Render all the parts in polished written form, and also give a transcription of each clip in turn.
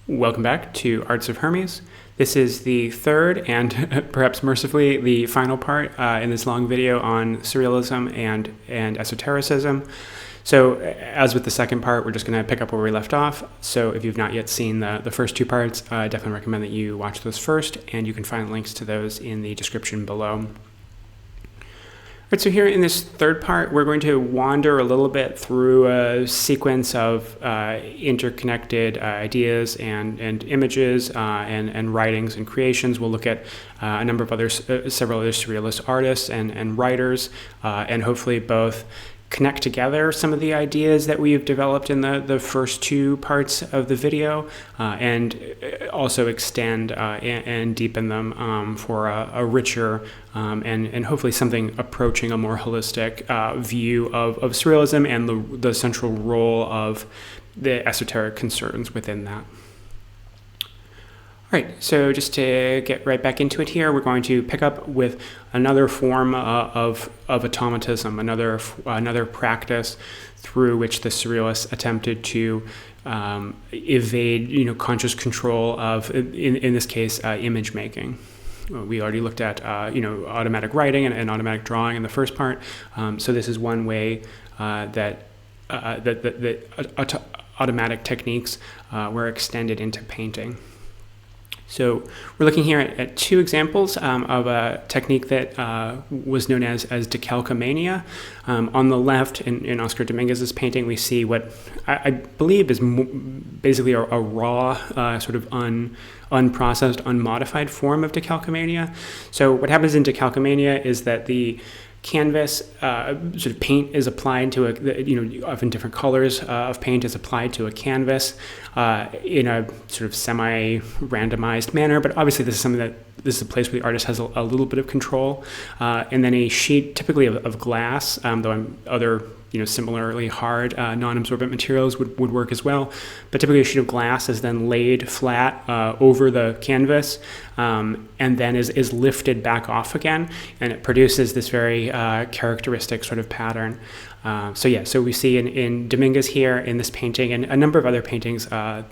Welcome back to Arts of Hermes. This is the third and perhaps mercifully the final part in this long video on surrealism and esotericism. So as with the second part, we're just going to pick up where we left off. So if you've not yet seen the first two parts, I definitely recommend that you watch those first, and you can find links to those in the description below. All right, so here in this third part, we're going to wander a little bit through a sequence of interconnected ideas and images and writings and creations. We'll look at a number of several other surrealist artists and writers, and hopefully both connect together some of the ideas that we've developed in the first two parts of the video, and also extend and deepen them for a richer and hopefully something approaching a more holistic view of surrealism and the central role of the esoteric concerns within that. All right, so just to get right back into it here, we're going to pick up with another form of automatism, another practice through which the surrealists attempted to evade, conscious control of, in this case, image making. We already looked at, automatic writing and automatic drawing in the first part. So this is one way that automatic techniques were extended into painting. So we're looking here at two examples of a technique that was known as decalcomania. On the left, in Oscar Dominguez's painting, we see what I believe is basically a raw, sort of unprocessed, unmodified form of decalcomania. So what happens in decalcomania is that the canvas, sort of paint is applied to often different colors of paint is applied to a canvas in a sort of semi-randomized manner, but obviously this is a place where the artist has a little bit of control, and then a sheet typically of glass, though other similarly hard non-absorbent materials would work as well, but typically a sheet of glass is then laid flat over the canvas, and then is lifted back off again, and it produces this very characteristic sort of pattern. So we see in Dominguez here in this painting and a number of other paintings, what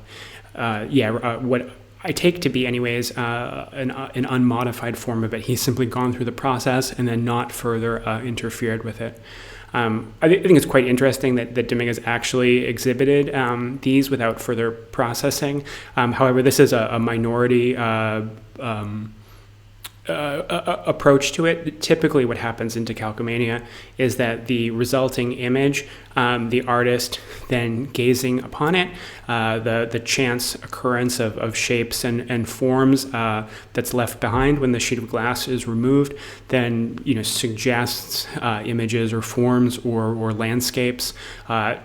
I take to be anyways an unmodified form of it. He's simply gone through the process and then not further interfered with it. I think it's quite interesting that Dominguez actually exhibited these without further processing. However, this is a minority approach to it. Typically what happens in decalcomania is that the resulting image, the artist then gazing upon it, the chance occurrence of shapes and forms that's left behind when the sheet of glass is removed, then suggests images or forms or landscapes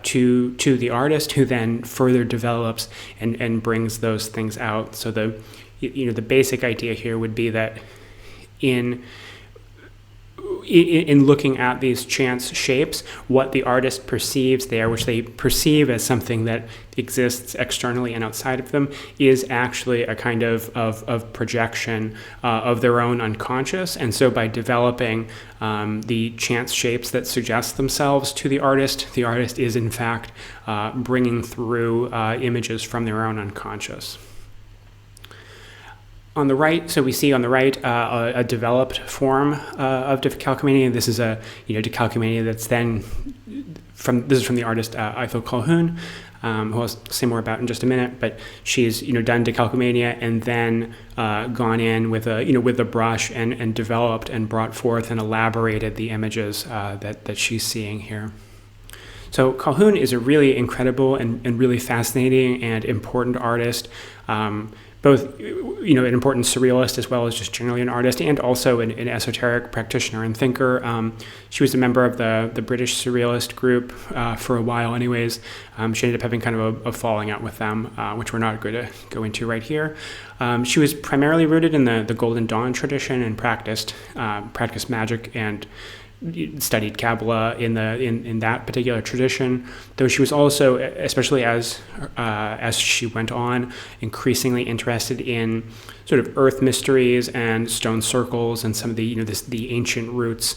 to the artist, who then further develops and brings those things out. So the basic idea here would be that in looking at these chance shapes, what the artist perceives there, which they perceive as something that exists externally and outside of them, is actually a kind of projection of their own unconscious. And so by developing the chance shapes that suggest themselves to the artist is in fact bringing through images from their own unconscious. On the right, so we see on the right a developed form of decalcomania. This is a decalcomania that's then from the artist Ethel Calhoun, who I'll say more about in just a minute. But she's done decalcomania and then gone in with a brush and developed and brought forth and elaborated the images that she's seeing here. So Calhoun is a really incredible and really fascinating and important artist. Both, an important surrealist as well as just generally an artist, and also an esoteric practitioner and thinker. She was a member of the British Surrealist group for a while anyways. She ended up having kind of a falling out with them, which we're not going to go into right here. She was primarily rooted in the Golden Dawn tradition and practiced magic and studied Kabbalah in that particular tradition, though she was also, especially as she went on, increasingly interested in sort of earth mysteries and stone circles and some of the the ancient roots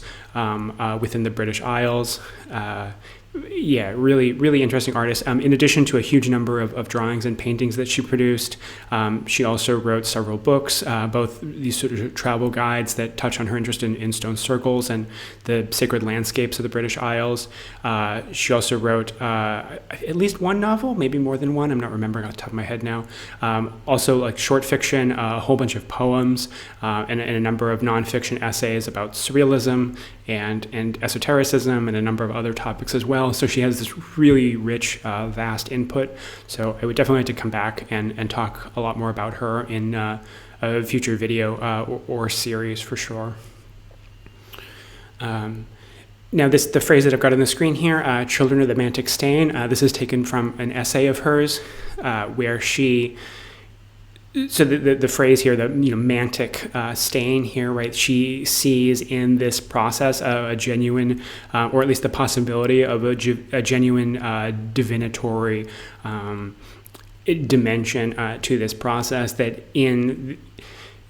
within the British Isles. yeah, really interesting artist. In addition to a huge number of drawings and paintings that she produced, she also wrote several books, both these sort of travel guides that touch on her interest in stone circles and the sacred landscapes of the British Isles. She also wrote at least one novel, maybe more than one. I'm not remembering off the top of my head now. Also, like short fiction, a whole bunch of poems, and a number of nonfiction essays about surrealism and esotericism and a number of other topics as well. So she has this really rich, vast input. So I would definitely like to come back and talk a lot more about her in a future video or series for sure. Now, the phrase that I've got on the screen here, "Children of the Mantic Stain," this is taken from an essay of hers where she. So the phrase here, the mantic stain here, right? She sees in this process a genuine, or at least the possibility of a genuine divinatory dimension to this process. That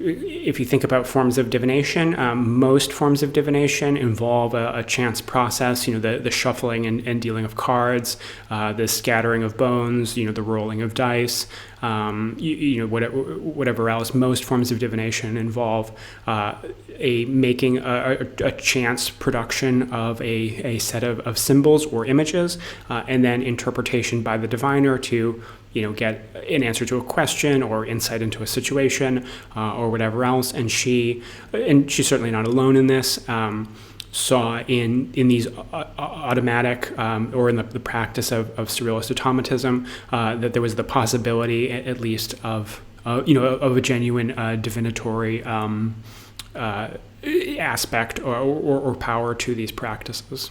if you think about forms of divination, most forms of divination involve a chance process, the shuffling and dealing of cards, the scattering of bones, the rolling of dice, whatever else. Most forms of divination involve making a chance production of a set of symbols or images, and then interpretation by the diviner to get an answer to a question or insight into a situation or whatever else. And she's certainly not alone in this. Saw in these automatic or in the practice of surrealist automatism that there was the possibility, at least, of a genuine divinatory aspect or power to these practices.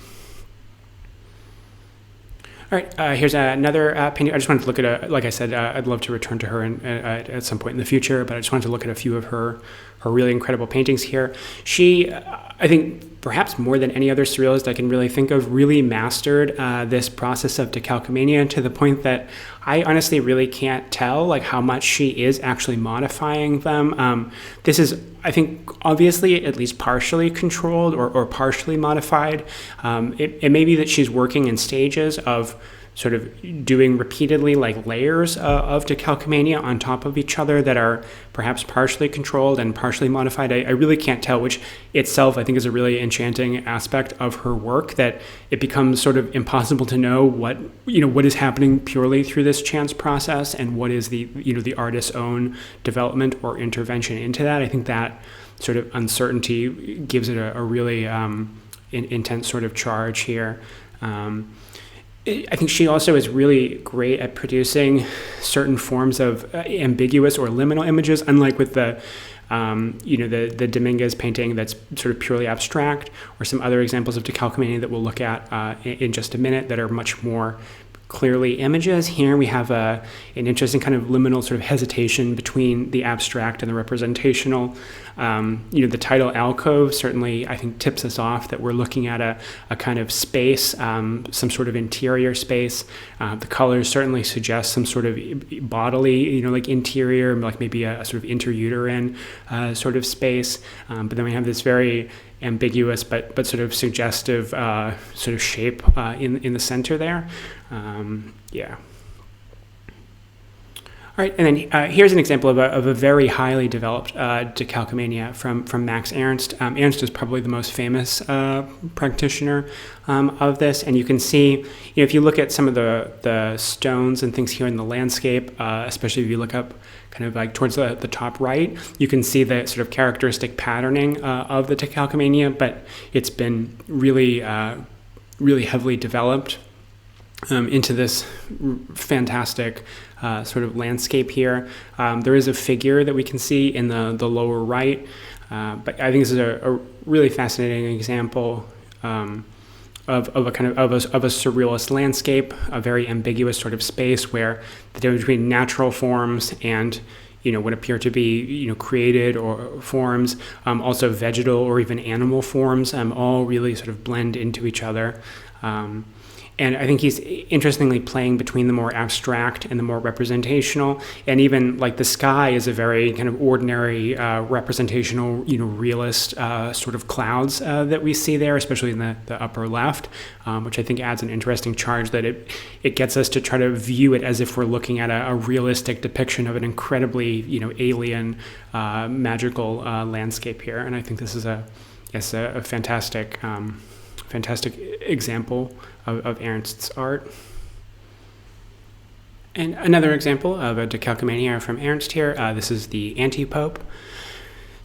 All right, here's another painting. I just wanted to look at like I said, I'd love to return to her at some point in the future, but I just wanted to look at a few of her really incredible paintings here. She, I think, perhaps more than any other surrealist I can really think of, really mastered this process of decalcomania to the point that I honestly really can't tell how much she is actually modifying them. This is, I think, obviously at least partially controlled or partially modified. It may be that she's working in stages of sort of doing repeatedly layers of decalcomania on top of each other that are perhaps partially controlled and partially modified. I really can't tell, which itself I think is a really enchanting aspect of her work, that it becomes sort of impossible to know what is happening purely through this chance process and what is the artist's own development or intervention into that. I think that sort of uncertainty gives it a really intense sort of charge here. I think she also is really great at producing certain forms of ambiguous or liminal images, unlike with the Dominguez painting that's sort of purely abstract, or some other examples of decalcomania that we'll look at in just a minute that are much more clearly images. Here we have an interesting kind of liminal sort of hesitation between the abstract and the representational. The title alcove certainly, I think, tips us off that we're looking at a kind of space, some sort of interior space. The colors certainly suggest some sort of bodily, interior, maybe a sort of interuterine sort of space. But then we have this very ambiguous but sort of suggestive sort of shape in the center there. Yeah. All right, and then here's an example of a very highly developed decalcomania from Max Ernst. Ernst is probably the most famous practitioner of this, and you can see, if you look at some of the stones and things here in the landscape, especially if you look up kind of towards the top right, you can see the sort of characteristic patterning of the decalcomania, but it's been really heavily developed into this fantastic sort of landscape here. There is a figure that we can see in the lower right, but I think this is a really fascinating example of a kind of a surrealist landscape, a very ambiguous sort of space where the difference between natural forms and what appear to be created or forms, also vegetal or even animal forms, all really sort of blend into each other. And I think he's interestingly playing between the more abstract and the more representational. And even like the sky is a very kind of ordinary representational, realist sort of clouds that we see there, especially in the upper left, which I think adds an interesting charge that it gets us to try to view it as if we're looking at a realistic depiction of an incredibly, alien, magical landscape here. And I think this is a fantastic example of Ernst's art. And another example of a decalcomania from Ernst here, this is the Anti-Pope.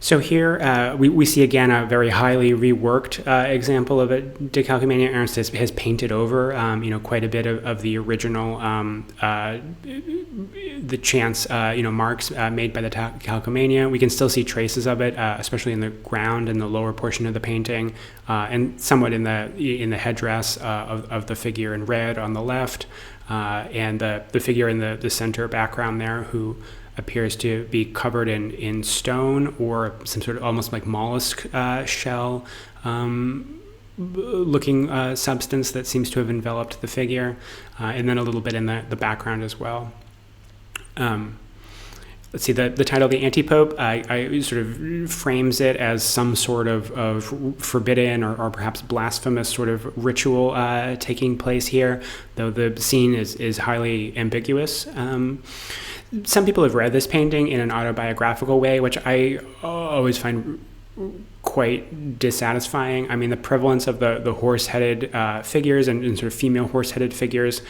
So here we see again a very highly reworked example of a decalcomania. Ernst has painted over, quite a bit of the original, the chance, marks made by the decalcomania. We can still see traces of it, especially in the ground and the lower portion of the painting, and somewhat in the headdress of the figure in red on the left, and the figure in the center background there, who appears to be covered in stone or some sort of almost like mollusk shell looking substance that seems to have enveloped the figure, and then a little bit in the background as well. Let's see, the title, The Anti-Pope, I sort of frames it as some sort of forbidden or perhaps blasphemous sort of ritual taking place here, though the scene is highly ambiguous. Some people have read this painting in an autobiographical way, which I always find quite dissatisfying. I mean, the prevalence of the horse-headed figures and sort of female horse-headed figures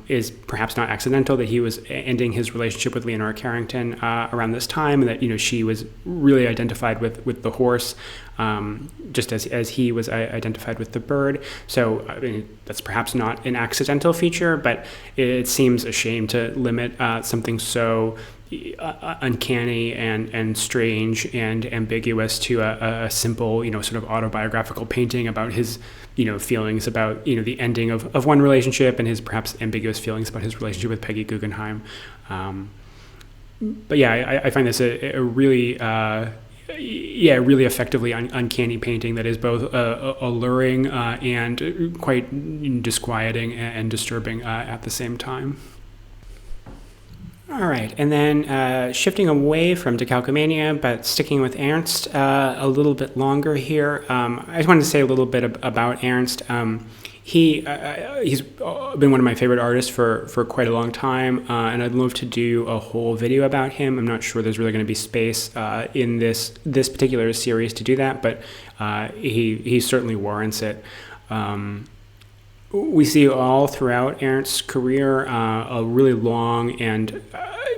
is perhaps not accidental, that he was ending his relationship with Leonora Carrington around this time, and that she was really identified with the horse, just as he was identified with the bird. So I mean, that's perhaps not an accidental feature, but it seems a shame to limit something so uncanny and strange and ambiguous to a simple, sort of autobiographical painting about his, feelings about, the ending of one relationship and his perhaps ambiguous feelings about his relationship with Peggy Guggenheim. But yeah, I find this a really, really effectively uncanny painting that is both alluring and quite disquieting and disturbing at the same time. All right, and then shifting away from decalcomania, but sticking with Ernst a little bit longer here. I just wanted to say a little bit about Ernst. He's been one of my favorite artists for quite a long time, and I'd love to do a whole video about him. I'm not sure there's really going to be space in this particular series to do that, but he certainly warrants it. We see all throughout Ernst's career a really long and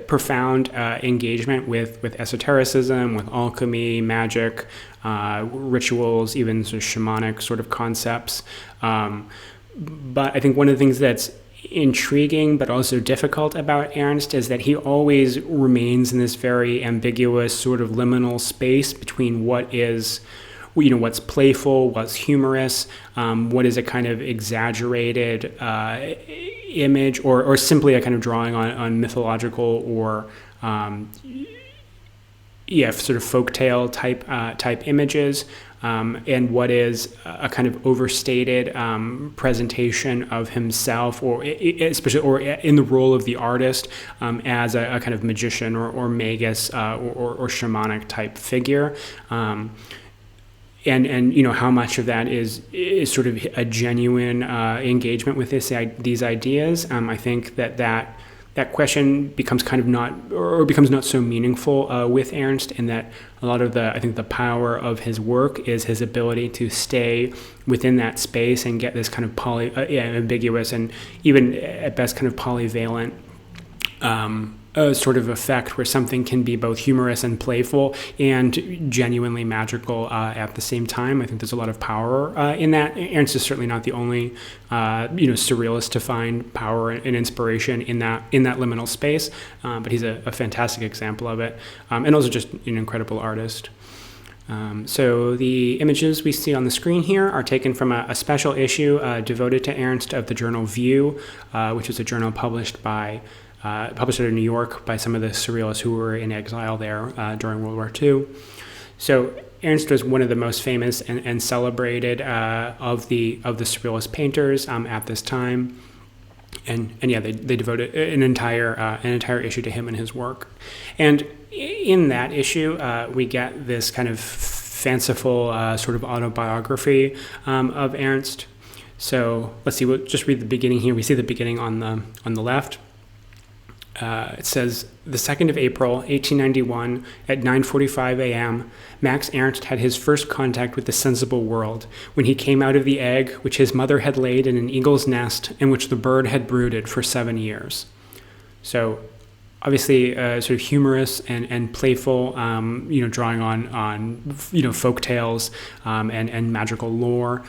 profound engagement with esotericism, with alchemy, magic, rituals, even sort of shamanic sort of concepts. But I think one of the things that's intriguing but also difficult about Ernst is that he always remains in this very ambiguous sort of liminal space between what is, what's playful, what's humorous, what is a kind of exaggerated image, or simply a kind of drawing on mythological or sort of folktale type images, and what is a kind of overstated presentation of himself, or especially or in the role of the artist as a kind of magician or magus or shamanic type figure. And how much of that is sort of a genuine engagement with these ideas. I think that question becomes becomes not so meaningful with Ernst, and that a lot of the power of his work is his ability to stay within that space and get this kind of ambiguous and even at best kind of polyvalent sort of effect, where something can be both humorous and playful and genuinely magical at the same time. I think there's a lot of power in that. Ernst is certainly not the only surrealist to find power and inspiration in that liminal space, but he's a fantastic example of it, and also just an incredible artist. So the images we see on the screen here are taken from a special issue devoted to Ernst of the journal View, which is a journal published out of New York by some of the surrealists who were in exile there during World War II. So Ernst was one of the most famous and celebrated of the Surrealist painters at this time. And yeah, they devoted an entire issue to him and his work. And in that issue, we get this kind of fanciful sort of autobiography of Ernst. So let's see. We'll just read the beginning here. We see the beginning on the left. It says, the 2nd of April, 1891, at 9:45 a.m., Max Ernst had his first contact with the sensible world, when he came out of the egg which his mother had laid in an eagle's nest and which the bird had brooded for 7 years. So, obviously, sort of humorous and playful, drawing on folk tales and magical lore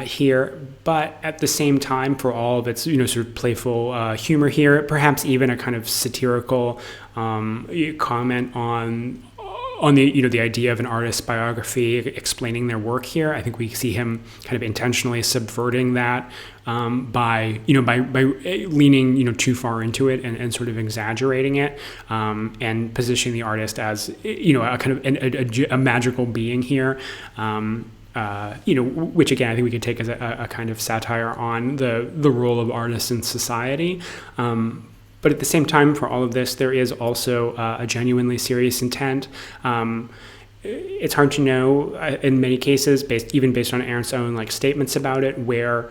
here. But at the same time, for all of its sort of playful humor here, perhaps even a kind of satirical comment on the idea of an artist's biography, explaining their work here. I think we see him kind of intentionally subverting that by leaning too far into it and sort of exaggerating it and positioning the artist as a kind of a magical being here. Which again I think we could take as a kind of satire on the role of artists in society. But at the same time, for all of this, there is also a genuinely serious intent. It's hard to know in many cases, based on Ernst's own statements about it, where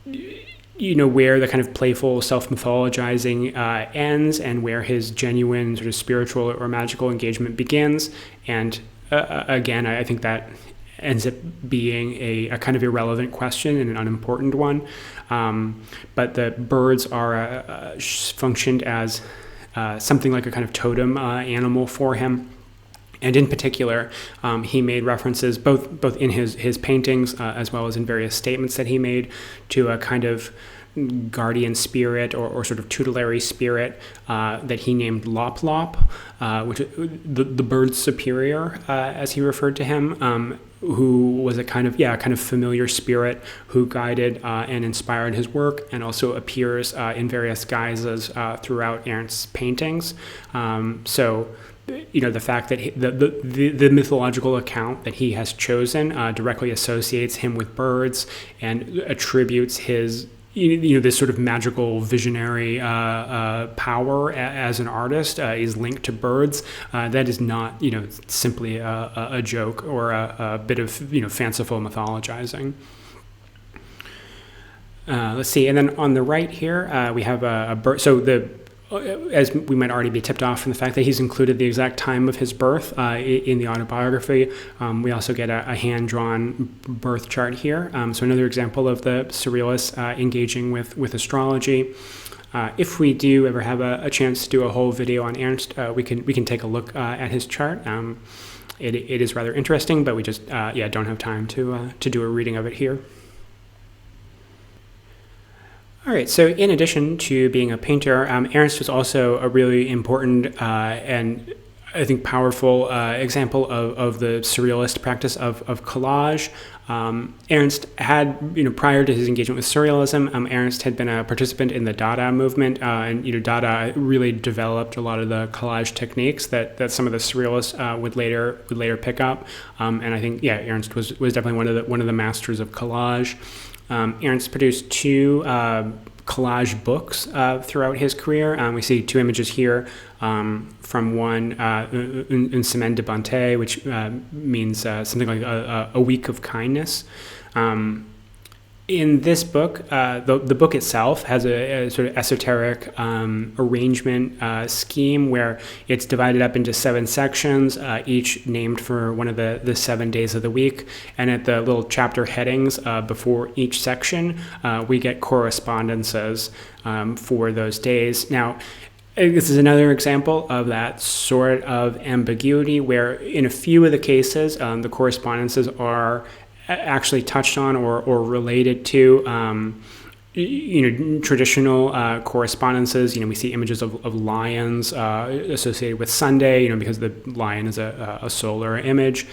the kind of playful self-mythologizing ends and where his genuine sort of spiritual or magical engagement begins. And again, I think that ends up being a kind of irrelevant question and an unimportant one. But the birds are functioned as something like a kind of totem animal for him. And in particular, he made references both in his paintings as well as in various statements that he made to a kind of guardian spirit or sort of tutelary spirit that he named Lop Lop, which the bird superior, as he referred to him, who was a kind of familiar spirit who guided and inspired his work, and also appears in various guises throughout Ernst's paintings. So, the fact that the mythological account that he has chosen directly associates him with birds and attributes his this sort of magical visionary power as an artist is linked to birds. That is not, simply a joke or a bit of, fanciful mythologizing. Let's see. And then on the right here, we have a bird. So as we might already be tipped off from the fact that he's included the exact time of his birth in the autobiography, we also get a hand-drawn birth chart here. So another example of the Surrealists engaging with astrology. If we do ever have a chance to do a whole video on Ernst, we can take a look at his chart. It is rather interesting, but we just don't have time to do a reading of it here. All right, so in addition to being a painter, Ernst was also a really important and I think powerful example of the Surrealist practice of collage. Ernst had, prior to his engagement with Surrealism, Ernst had been a participant in the Dada movement, and Dada really developed a lot of the collage techniques that some of the Surrealists would later pick up. And I think Ernst was definitely one of the masters of collage. Ernst produced two collage books throughout his career. We see two images here from one, Une semaine de bonté, which means something like a week of kindness. In this book, the book itself has a sort of esoteric arrangement scheme where it's divided up into 7 sections, each named for one of the 7 days of the week. And at the little chapter headings before each section, we get correspondences for those days. Now, this is another example of that sort of ambiguity where in a few of the cases, the correspondences are actually touched on or related to traditional correspondences. We see images of lions associated with Sunday, because the lion is a solar image.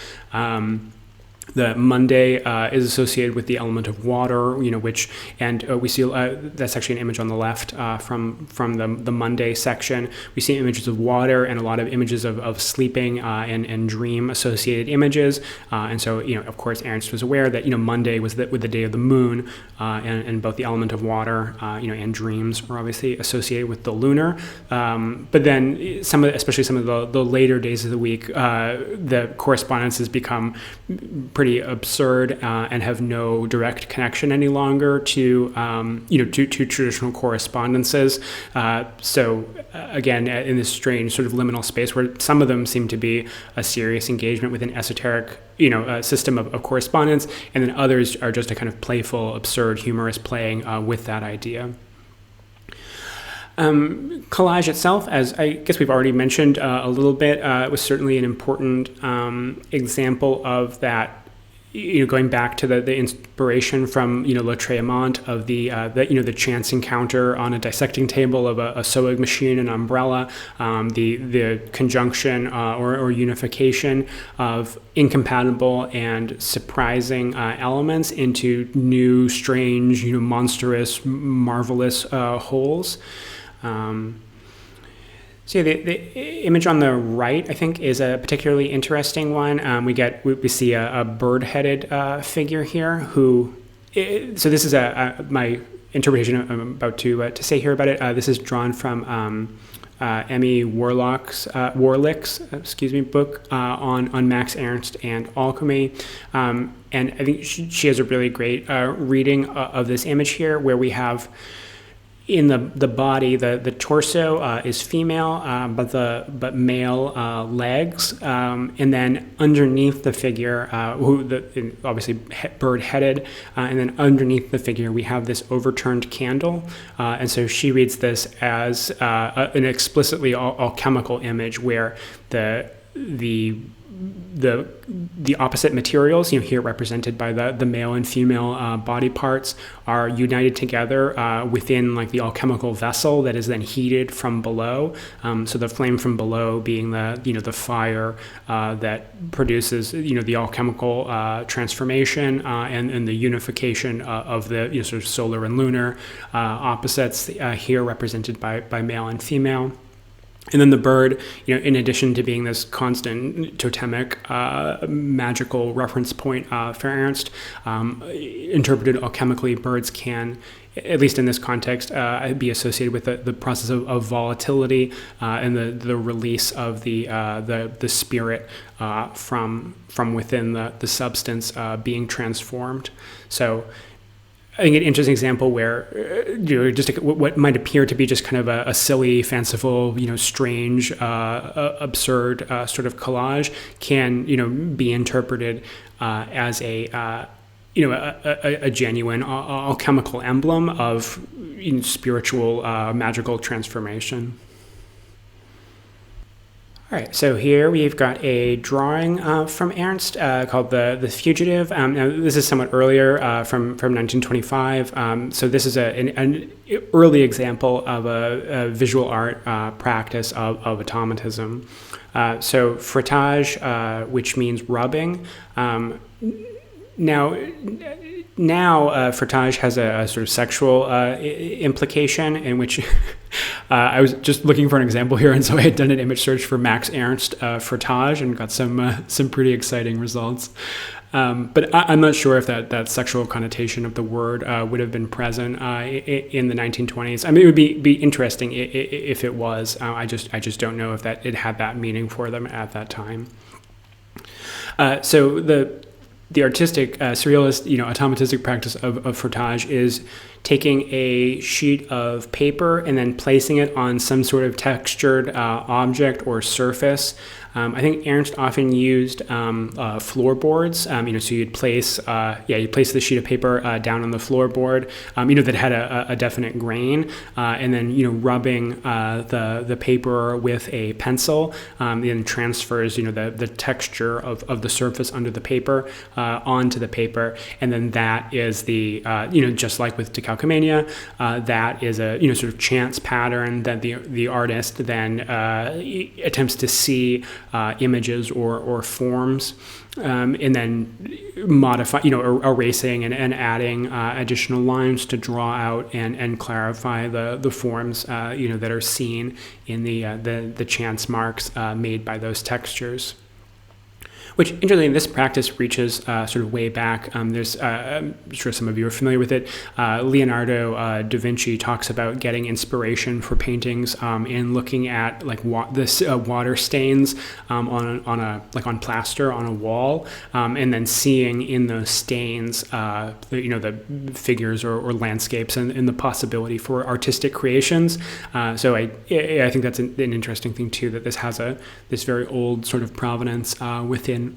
The Monday is associated with the element of water, which, and we see that's actually an image on the left from the Monday section. We see images of water and a lot of images of sleeping and dream associated images. And so, of course, Ernst was aware that Monday was with the day of the moon, and both the element of water, and dreams are obviously associated with the lunar. But then especially some of the later days of the week, the correspondences become pretty absurd and have no direct connection any longer to traditional correspondences. So again, in this strange sort of liminal space where some of them seem to be a serious engagement with an esoteric system of correspondence, and then others are just a kind of playful, absurd, humorous playing with that idea. Collage itself, as I guess we've already mentioned a little bit, was certainly an important example of that. Going back to the inspiration from Le Traitement of the chance encounter on a dissecting table of a sewing machine and umbrella, the conjunction or unification of incompatible and surprising elements into new, strange, monstrous, marvelous wholes. So the image on the right, I think, is a particularly interesting one. We see a bird-headed figure here who. So this is my interpretation I'm about to say here about it. This is drawn from Emmy Warlick's book on Max Ernst and alchemy, and I think she has a really great reading of this image here, where we have. In the body, the torso is female, but male legs, and then underneath the figure, obviously bird-headed, and then underneath the figure we have this overturned candle, and so she reads this as an explicitly alchemical image where the opposite materials, here represented by the male and female body parts, are united together within like the alchemical vessel that is then heated from below. So the flame from below being the fire that produces the alchemical transformation and the unification of the sort of solar and lunar opposites here represented by male and female. And then the bird, in addition to being this constant totemic magical reference point for Ernst, interpreted alchemically, birds can, at least in this context, be associated with the process of volatility and the release of the spirit from within the substance being transformed. So I think an interesting example where just what might appear to be just kind of a silly, fanciful, strange, absurd sort of collage can be interpreted as a genuine alchemical emblem of spiritual magical transformation. All right, so here we've got a drawing from Ernst called The Fugitive. Now, this is somewhat earlier from 1925. So this is an early example of a visual art practice of automatism. So frottage, which means rubbing. Now, frottage has a sort of sexual implication in which I was just looking for an example here, and so I had done an image search for Max Ernst frottage and got some pretty exciting results. But I'm not sure if that sexual connotation of the word would have been present in the 1920s. I mean, it would be interesting if it was. I just don't know if it had that meaning for them at that time. So the artistic, surrealist, automatistic practice of frottage is taking a sheet of paper and then placing it on some sort of textured object or surface. I think Ernst often used floorboards. So you'd place the sheet of paper down on the floorboard, that had a definite grain, and then rubbing the paper with a pencil, then transfers the texture of the surface under the paper onto the paper, and then that is the just like with decalcomania, that is a sort of chance pattern that the artist then attempts to see images or forms, and then modify, erasing and adding additional lines to draw out and clarify the forms that are seen in the chance marks made by those textures. Which, interestingly, this practice reaches sort of way back. There's, I'm sure some of you are familiar with it. Leonardo da Vinci talks about getting inspiration for paintings in looking at like water stains on plaster on a wall, and then seeing in those stains, the figures or landscapes and the possibility for artistic creations. So I think that's an interesting thing too, that this has this very old sort of provenance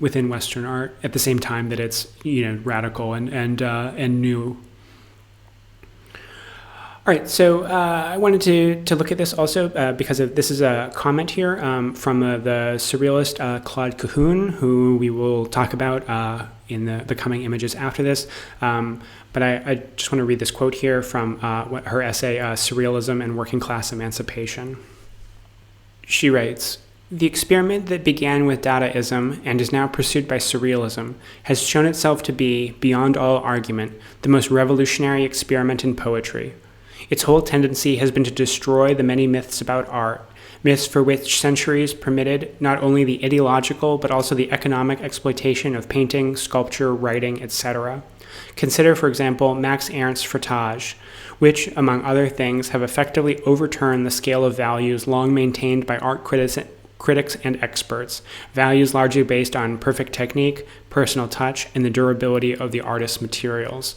within Western art, at the same time that it's radical and new. All right, so I wanted to look at this also because this is a comment here from the Surrealist Claude Cahun, who we will talk about in the coming images after this. But I just want to read this quote here from her essay, Surrealism and Working Class Emancipation. She writes, "The experiment that began with Dadaism and is now pursued by Surrealism has shown itself to be, beyond all argument, the most revolutionary experiment in poetry. Its whole tendency has been to destroy the many myths about art, myths for which centuries permitted not only the ideological but also the economic exploitation of painting, sculpture, writing, etc. Consider, for example, Max Ernst's frottage, which, among other things, have effectively overturned the scale of values long maintained by art critics and experts, values largely based on perfect technique, personal touch, and the durability of the artist's materials."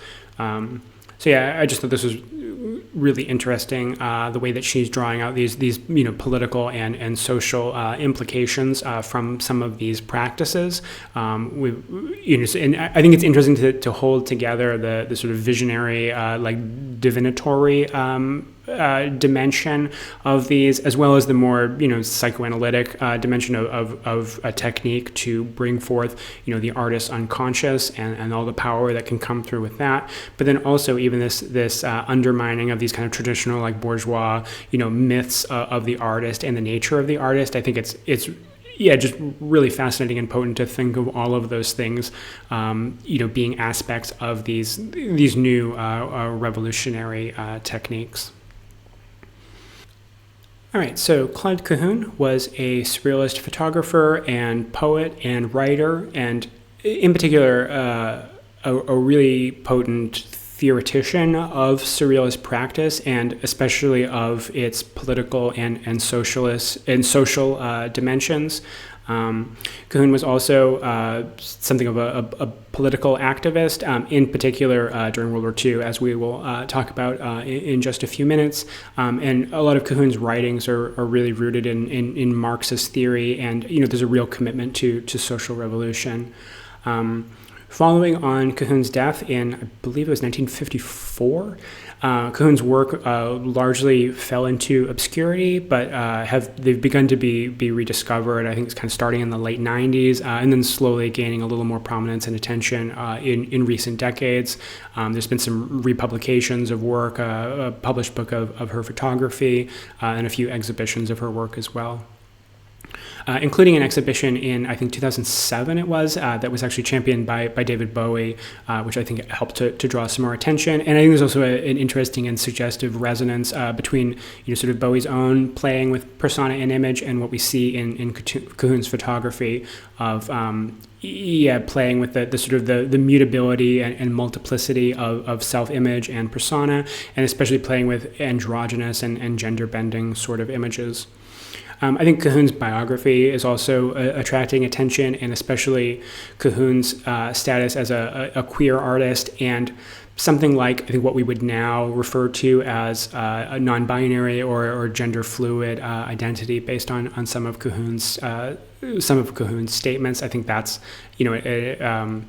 So yeah, I just thought this was really interesting, the way that she's drawing out these political and social implications from some of these practices. And I think it's interesting to hold together the sort of visionary, divinatory dimension of these, as well as the more psychoanalytic dimension of a technique to bring forth the artist's unconscious and all the power that can come through with that. But then also even this undermining of these kind of traditional bourgeois myths of the artist and the nature of the artist. I think it's just really fascinating and potent to think of all of those things, being aspects of these new revolutionary techniques. All right, so Claude Cahun was a Surrealist photographer and poet and writer, and in particular, a really potent theoretician of Surrealist practice, and especially of its political and social dimensions. Cahun was also something of a political activist, in particular during World War II, as we will talk about in just a few minutes. And a lot of Cahun's writings are really rooted in Marxist theory, and there's a real commitment to social revolution. Following on Cahun's death in, I believe it was 1954, Cahun's work largely fell into obscurity, but they've begun to be rediscovered. I think it's kind of starting in the late 90s, and then slowly gaining a little more prominence and attention in recent decades. There's been some republications of work, a published book of her photography, and a few exhibitions of her work as well. Including an exhibition in, I think, 2007 it was, that was actually championed by David Bowie, which I think helped to draw some more attention. And I think there's also an interesting and suggestive resonance between, sort of Bowie's own playing with persona and image and what we see in Cahun's photography of, playing with the sort of the mutability and multiplicity of self-image and persona, and especially playing with androgynous and gender-bending sort of images. I think Cahun's biography is also attracting attention, and especially Cahun's status as a queer artist and something like, I think, what we would now refer to as a non-binary or gender fluid identity based on some of Cahun's statements. I think that's an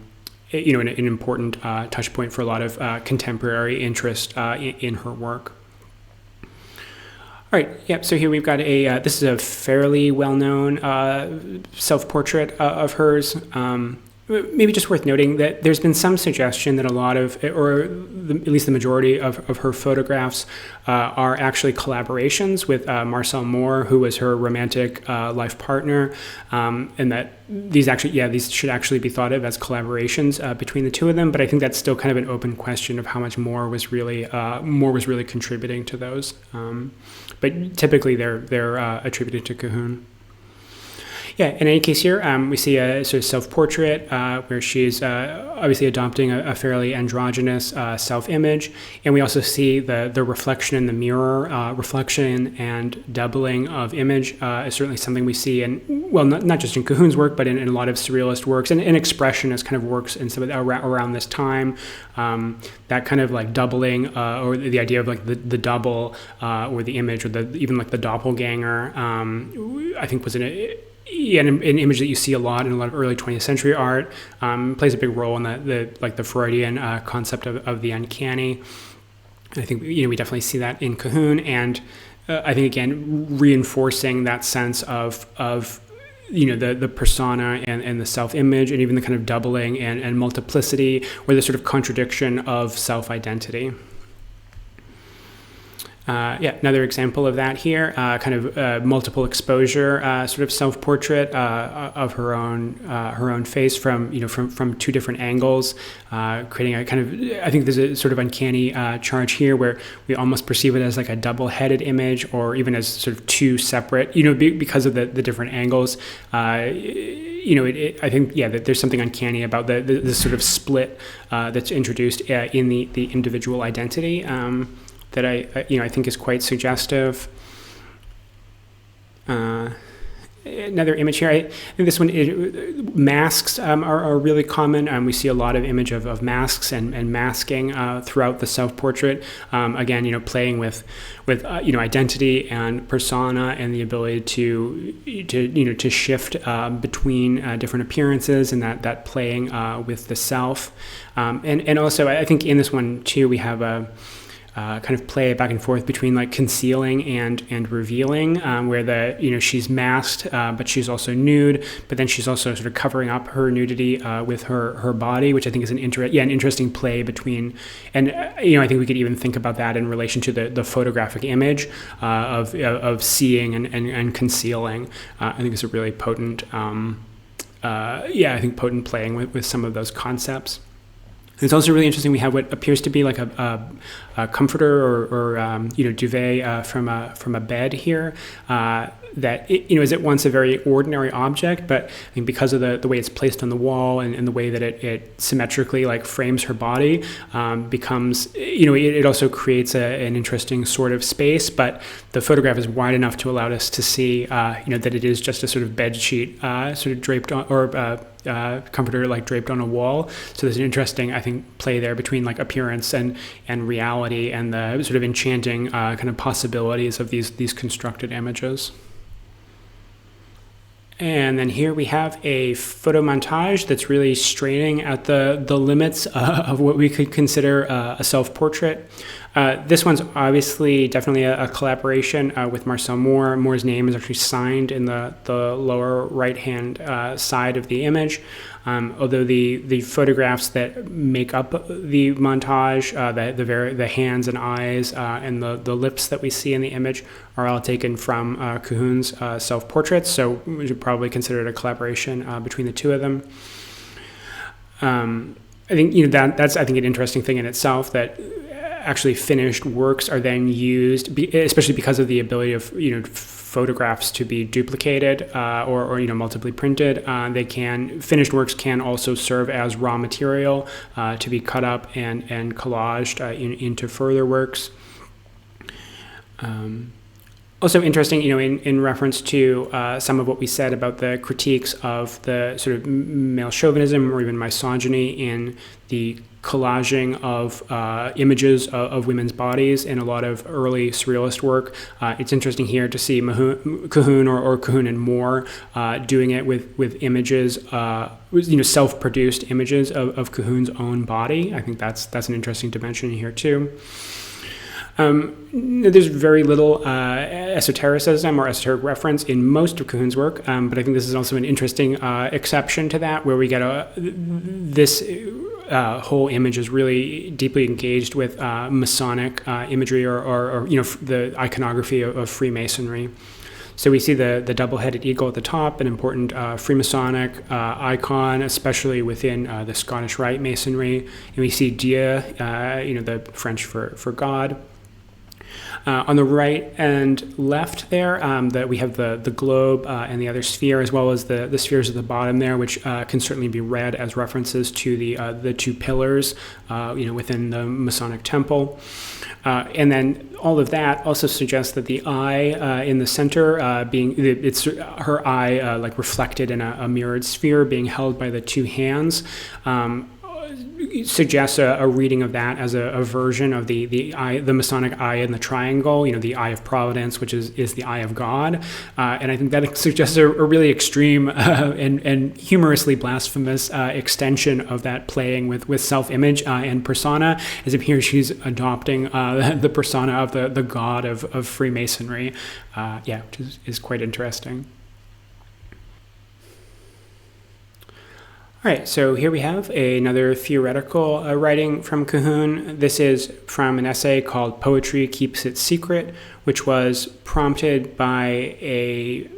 important touch point for a lot of contemporary interest in her work. All right, yep, so here we've got this is a fairly well-known self-portrait of hers. maybe just worth noting that there's been some suggestion that a lot of, or at least the majority of her photographs are actually collaborations with Marcel Moore, who was her romantic life partner, and that these should actually be thought of as collaborations between the two of them. But I think that's still kind of an open question of how much Moore was really contributing to those. But typically they're attributed to Cahoon. Yeah, in any case here, we see a sort of self-portrait where she's obviously adopting a fairly androgynous self-image. And we also see the reflection in the mirror. Reflection and doubling of image is certainly something we see in, well, not just in Cahoon's work, but in a lot of Surrealist works. And expressionist kind of works in some of around this time. That kind of like doubling or the idea of like the double or the image or even like the doppelganger, I think was an image that you see a lot in a lot of early 20th century art, plays a big role in the Freudian concept of the uncanny. I think we definitely see that in Cahoon, and I think again reinforcing that sense of the persona and the self-image, and even the kind of doubling and multiplicity, or the sort of contradiction of self-identity. Another example of that here, kind of multiple exposure, sort of self-portrait of her own face from two different angles, creating a kind of, I think there's a sort of uncanny charge here where we almost perceive it as like a double-headed image, or even as sort of two separate, because of the different angles. I think that there's something uncanny about the sort of split that's introduced in the individual identity. That I think is quite suggestive. Another image here, I think this one, masks are really common. We see a lot of image of masks and masking throughout the self-portrait. Again, playing with identity and persona, and the ability to shift between different appearances, and that playing with the self. And also, I think in this one too, we have a kind of play back and forth between like concealing and revealing, where she's masked, but she's also nude, but then she's also sort of covering up her nudity with her body, which I think is an interesting play between, and I think we could even think about that in relation to the photographic image of seeing and concealing. I think it's a really potent, potent playing with some of those concepts. It's also really interesting. We have what appears to be like a comforter or duvet from a bed here. That is at once a very ordinary object, but I think because of the way it's placed on the wall and the way that it symmetrically like frames her body, becomes it also creates an interesting sort of space. But the photograph is wide enough to allow us to see that it is just a sort of bed sheet sort of draped on, or comforter like draped on a wall. So there's an interesting, I think, play there between like appearance and reality, and the sort of enchanting kind of possibilities of these constructed images. And then here we have a photo montage that's really straining at the limits of what we could consider a self-portrait. This one's obviously definitely a collaboration with Marcel Moore. Moore's name is actually signed in the lower right-hand side of the image. Although the photographs that make up the montage, the hands and eyes and the lips that we see in the image are all taken from Cahoon's self-portraits, so we should probably consider it a collaboration between the two of them. I think that's an interesting thing in itself, that actually finished works are then used, especially because of the ability of photographs to be duplicated or multiply printed. Finished works can also serve as raw material to be cut up and collaged into further works. Also interesting, in reference to some of what we said about the critiques of the sort of male chauvinism or even misogyny in the collaging of images of women's bodies in a lot of early Surrealist work. It's interesting here to see Cahoon or Cahoon and Moore doing it with images, self-produced images of Cahoon's own body. I think that's an interesting dimension here too. There's very little esotericism or esoteric reference in most of Cahoon's work, but I think this is also an interesting exception to that, where we get this whole image is really deeply engaged with Masonic imagery or the iconography of Freemasonry. So we see the double-headed eagle at the top, an important Freemasonic icon, especially within the Scottish Rite Masonry. And we see Dieu, the French for God. On the right and left there, that we have the globe and the other sphere, as well as the spheres at the bottom there, which can certainly be read as references to the two pillars, within the Masonic temple. And then all of that also suggests that the eye in the center, it's her eye like reflected in a mirrored sphere being held by the two hands, suggests a reading of that as a version of the eye, the Masonic eye in the triangle, the eye of providence, which is the eye of God. And I think that suggests a really extreme and humorously blasphemous extension of that playing with self-image and persona, as if here she's adopting the persona of the god of Freemasonry, which is quite interesting. All right, so here we have another theoretical writing from Cahoon. This is from an essay called Poetry Keeps Its Secret, which was prompted by a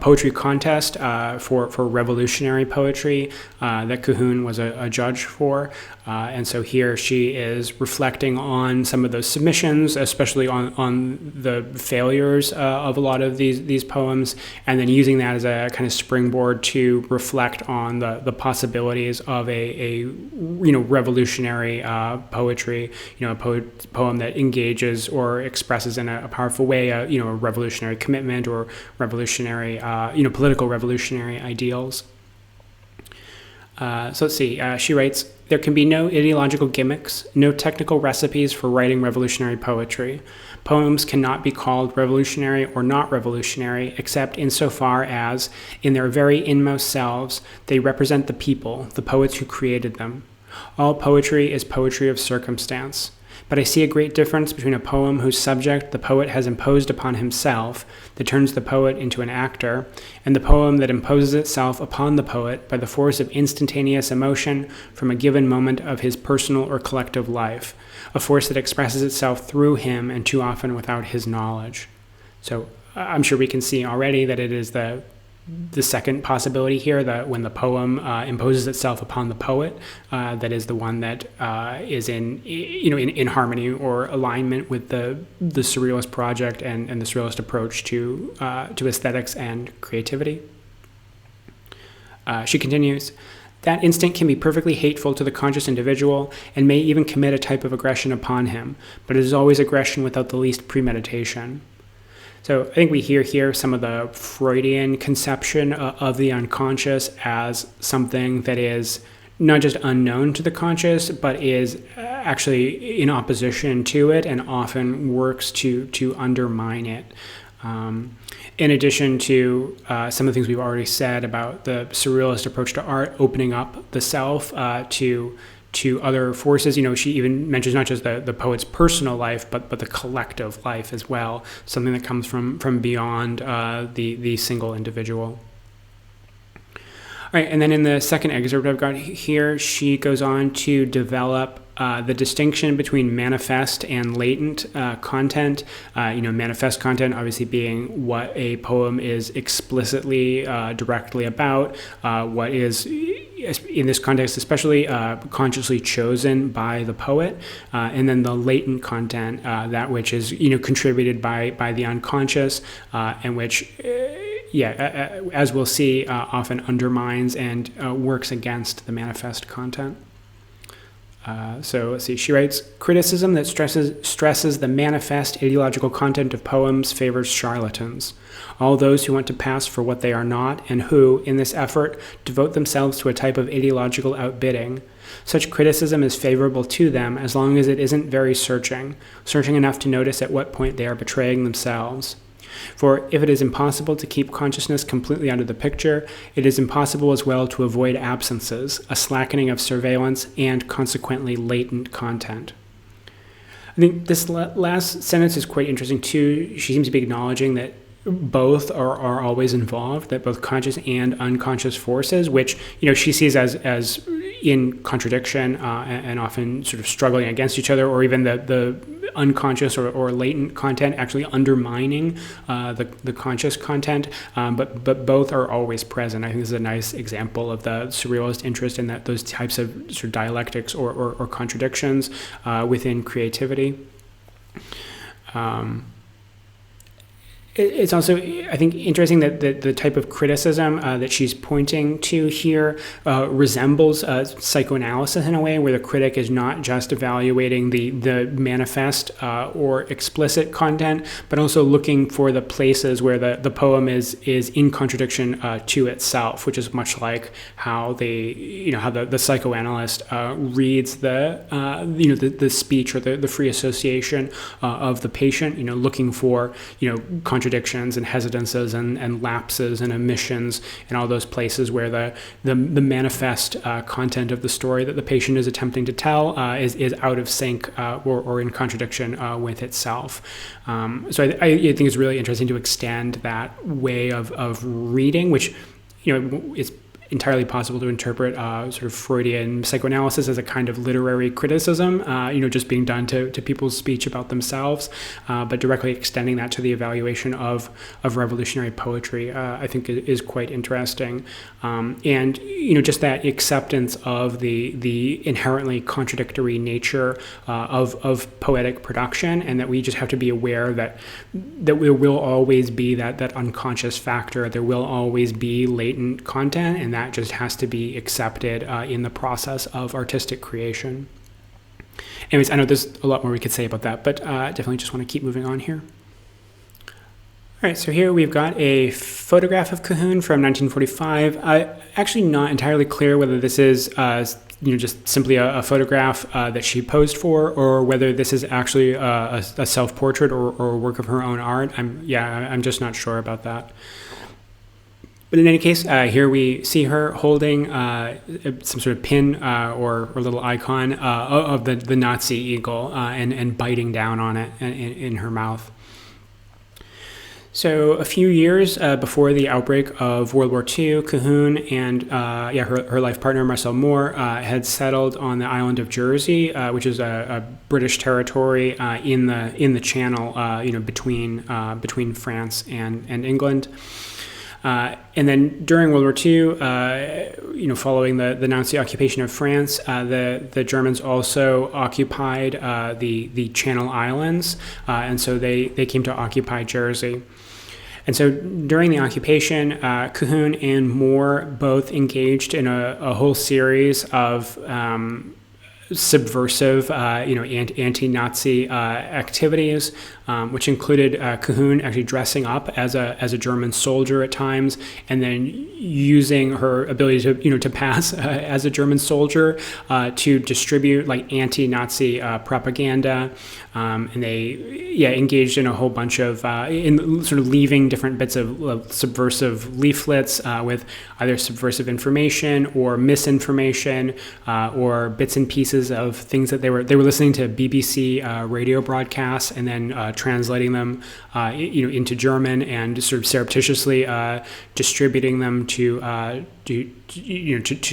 poetry contest for revolutionary poetry that Cahoon was a judge for. And so here she is reflecting on some of those submissions, especially on the failures of a lot of these poems, and then using that as a kind of springboard to reflect on the possibilities of a revolutionary poetry, a poem that engages or expresses in a powerful way a revolutionary commitment or revolutionary political revolutionary ideals. So let's see. She writes, "There can be no ideological gimmicks, no technical recipes for writing revolutionary poetry. Poems cannot be called revolutionary or not revolutionary except insofar as, in their very inmost selves, they represent the people, the poets who created them. All poetry is poetry of circumstance. But I see a great difference between a poem whose subject the poet has imposed upon himself, that turns the poet into an actor, and the poem that imposes itself upon the poet by the force of instantaneous emotion from a given moment of his personal or collective life, a force that expresses itself through him and too often without his knowledge." So I'm sure we can see already that it is the second possibility here, that when the poem imposes itself upon the poet, that is the one that is in harmony or alignment with the Surrealist project and the Surrealist approach to aesthetics and creativity. She continues, "That instinct can be perfectly hateful to the conscious individual and may even commit a type of aggression upon him, but it is always aggression without the least premeditation." So I think we hear here some of the Freudian conception of the unconscious as something that is not just unknown to the conscious, but is actually in opposition to it and often works to undermine it. In addition to some of the things we've already said about the Surrealist approach to art, opening up the self to other forces. She even mentions not just the poet's personal life, but the collective life as well, something that comes from beyond the single individual. All right, and then in the second excerpt I've got here, she goes on to develop the distinction between manifest and latent content. Manifest content obviously being what a poem is explicitly, directly about, what is, in this context especially, consciously chosen by the poet, and then the latent content, that which is contributed by the unconscious, and which as we'll see, often undermines and works against the manifest content. So let's see, she writes, "Criticism that stresses the manifest ideological content of poems favors charlatans, all those who want to pass for what they are not, and who, in this effort, devote themselves to a type of ideological outbidding. Such criticism is favorable to them as long as it isn't very searching enough to notice at what point they are betraying themselves. For if it is impossible to keep consciousness completely out of the picture, it is impossible as well to avoid absences, a slackening of surveillance, and consequently latent content." I think this last sentence is quite interesting too. She seems to be acknowledging that both are always involved, that both conscious and unconscious forces, which she sees as in contradiction and often sort of struggling against each other, or even the unconscious or latent content actually undermining the conscious content, but both are always present. I think this is a nice example of the surrealist interest in those types of sort of dialectics or contradictions within creativity. It's also, I think, interesting that the type of criticism that she's pointing to here resembles psychoanalysis in a way, where the critic is not just evaluating the manifest or explicit content, but also looking for the places where the poem is in contradiction to itself, which is much like how the psychoanalyst reads the speech or the free association of the patient, looking for contradictions and hesitances and lapses and omissions and all those places where the manifest content of the story that the patient is attempting to tell is out of sync or in contradiction with itself. So I think it's really interesting to extend that way of reading, which is entirely possible to interpret sort of Freudian psychoanalysis as a kind of literary criticism, just being done to people's speech about themselves, but directly extending that to the evaluation of revolutionary poetry, I think is quite interesting. And just that acceptance of the inherently contradictory nature of poetic production, and that we just have to be aware that there will always be that unconscious factor, there will always be latent content, and that just has to be accepted in the process of artistic creation. Anyways, I know there's a lot more we could say about that, but definitely just want to keep moving on here. All right, so here we've got a photograph of Cahoon from 1945. Actually not entirely clear whether this is just simply a photograph that she posed for, or whether this is actually a self-portrait or a work of her own art. I'm just not sure about that. But in any case, here we see her holding some sort of pin or little icon of the Nazi eagle and biting down on it in her mouth. So a few years before the outbreak of World War II, Cahoon and her life partner Marcel Moore had settled on the island of Jersey, which is a British territory in the Channel, between France and England. And then during World War II, following the Nazi occupation of France, the Germans also occupied the Channel Islands, and so they came to occupy Jersey. And so during the occupation, Cahoon and Moore both engaged in a whole series of subversive, anti-Nazi activities, which included Cahoon actually dressing up as a German soldier at times, and then using her ability to pass as a German soldier to distribute anti-Nazi propaganda, and they engaged in a whole bunch of in sort of leaving different bits of subversive leaflets with either subversive information or misinformation or bits and pieces of things that they were listening to BBC radio broadcasts and then translating them into German and sort of surreptitiously distributing them to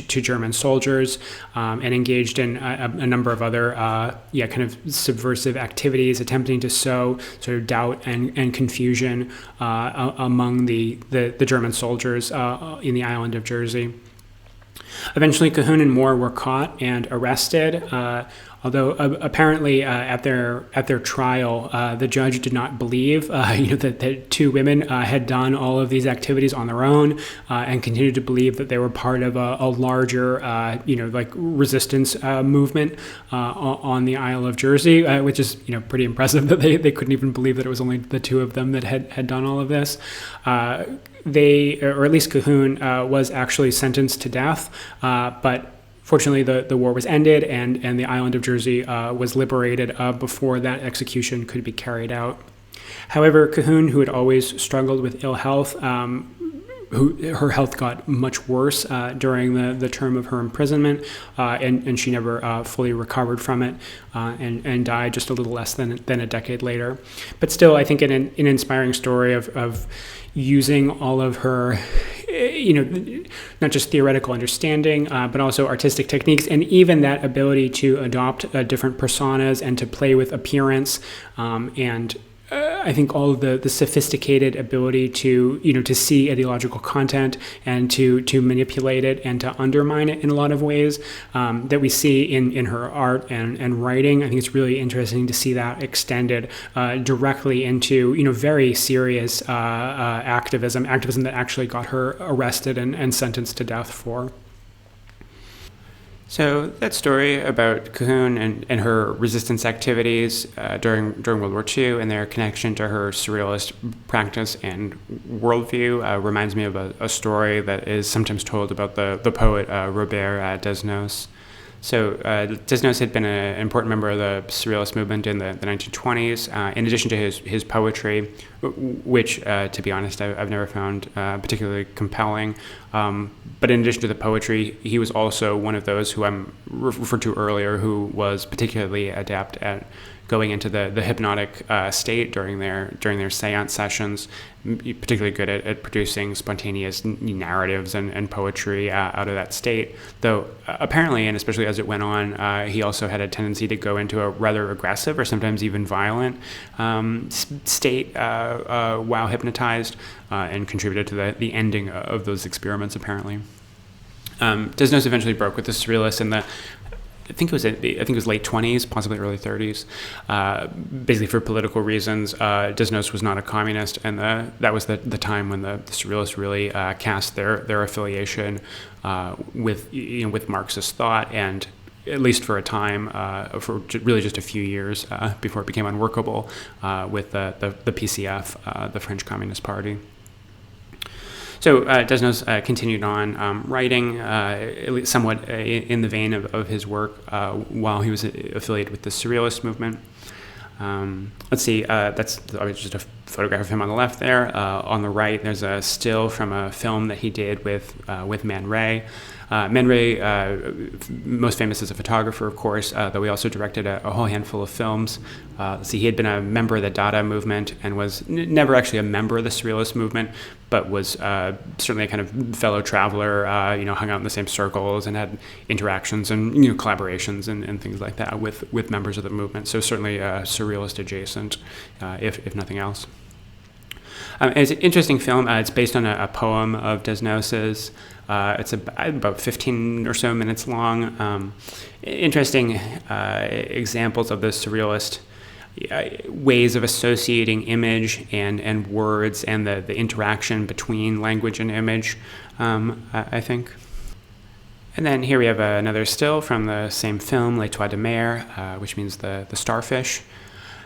German soldiers, and engaged in a number of other kind of subversive activities, attempting to sow sort of doubt and confusion among the German soldiers in the island of Jersey. Eventually, Cahoon and Moore were caught and arrested, although apparently at their trial, the judge did not believe that the two women had done all of these activities on their own, and continued to believe that they were part of a larger resistance movement on the Isle of Jersey, which is pretty impressive that they couldn't even believe that it was only the two of them that had done all of this. They, or at least Cahoon, was actually sentenced to death, but fortunately the war was ended and the island of Jersey was liberated before that execution could be carried out. However, Cahoon, who had always struggled with ill health, her health got much worse during the term of her imprisonment, and she never fully recovered from it, and died just a little less than a decade later. But still, I think an inspiring story of using all of her, not just theoretical understanding, but also artistic techniques, and even that ability to adopt different personas and to play with appearance, and I think all of the sophisticated ability to see ideological content and to manipulate it and to undermine it in a lot of ways that we see in her art and writing. I think it's really interesting to see that extended directly into very serious activism that actually got her arrested and sentenced to death for. So that story about Cahoon and her resistance activities during World War II and their connection to her surrealist practice and worldview reminds me of a story that is sometimes told about the poet Robert Desnos. So Desnos had been an important member of the Surrealist movement in the 1920s, in addition to his poetry, which, to be honest, I've never found particularly compelling. But in addition to the poetry, he was also one of those who I'm referred to earlier, who was particularly adept at going into the hypnotic state during their seance sessions, particularly good at producing spontaneous narratives and poetry out of that state. Though apparently, and especially as it went on, he also had a tendency to go into a rather aggressive or sometimes even violent state while hypnotized, and contributed to the ending of those experiments, apparently. Desnos eventually broke with the Surrealists in the I think it was late 20s, possibly early 30s, basically for political reasons. Desnos was not a communist, and that was the time when the Surrealists really cast their affiliation with Marxist thought, and at least for a time, for really just a few years before it became unworkable with the PCF, the French Communist Party. So Desnos continued on writing, at least somewhat in the vein of his work while he was affiliated with the Surrealist movement. Let's see, that's just a photograph of him on the left there. On the right, there's a still from a film that he did with Man Ray. Man Ray, most famous as a photographer, of course, though he also directed a whole handful of films. He had been a member of the Dada movement and was never actually a member of the Surrealist movement, but was certainly a kind of fellow traveler, hung out in the same circles and had interactions and collaborations and things like that with members of the movement. So certainly Surrealist adjacent, if nothing else. It's an interesting film. It's based on a poem of Desnos's. It's about 15 or so minutes long. Interesting examples of the Surrealist ways of associating image and words and the interaction between language and image, I think. And then here we have another still from the same film, L'Étoile de Mer, which means the starfish.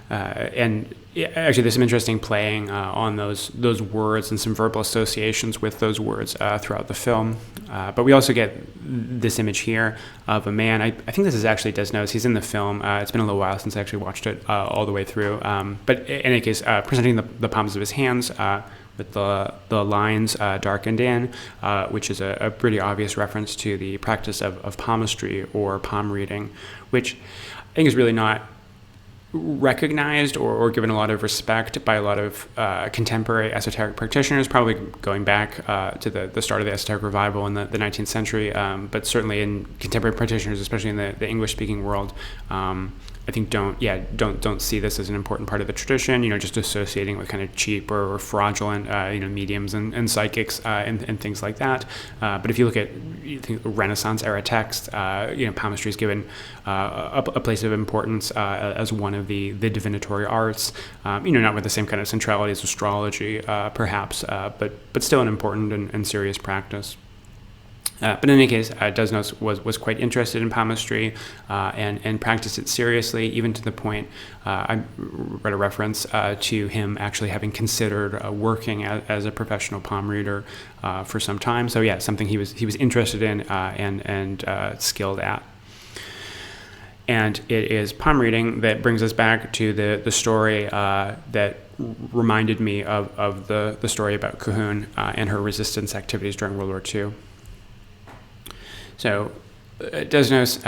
And actually, there's some interesting playing on those words and some verbal associations with those words throughout the film. But we also get this image here of a man. I think this is actually Desnos. He's in the film. It's been a little while since I actually watched it all the way through. But in any case, presenting the palms of his hands with the lines darkened in, which is a pretty obvious reference to the practice of palmistry or palm reading, which I think is really not recognized or given a lot of respect by a lot of contemporary esoteric practitioners, probably going back to the start of the esoteric revival in the 19th century, but certainly in contemporary practitioners, especially in the English-speaking world, I think don't see this as an important part of the tradition, just associating with kind of cheap or fraudulent, mediums and psychics and things like that. But if you look at Renaissance era texts, palmistry is given a place of importance as one of the divinatory arts, not with the same kind of centrality as astrology, perhaps, but still an important and serious practice. But in any case, Desnos was quite interested in palmistry and practiced it seriously, even to the point I read a reference to him actually having considered working as a professional palm reader for some time. So yeah, something he was interested in and skilled at. And it is palm reading that brings us back to the story that reminded me of the story about Cahoon and her resistance activities during World War II. So Desnos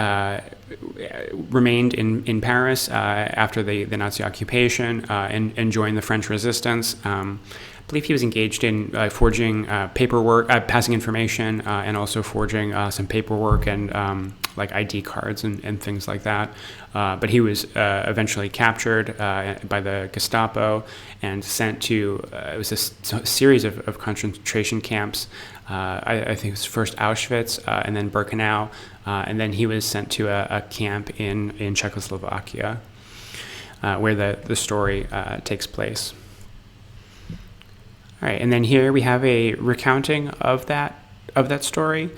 remained in Paris after the Nazi occupation and joined the French resistance. I believe he was engaged in forging paperwork, passing information, and also forging some paperwork and like ID cards and things like that. But he was eventually captured by the Gestapo and sent to, it was a series of concentration camps. I think it was first Auschwitz and then Birkenau, and then he was sent to a camp in Czechoslovakia, where the story takes place. All right, and then here we have a recounting of that story.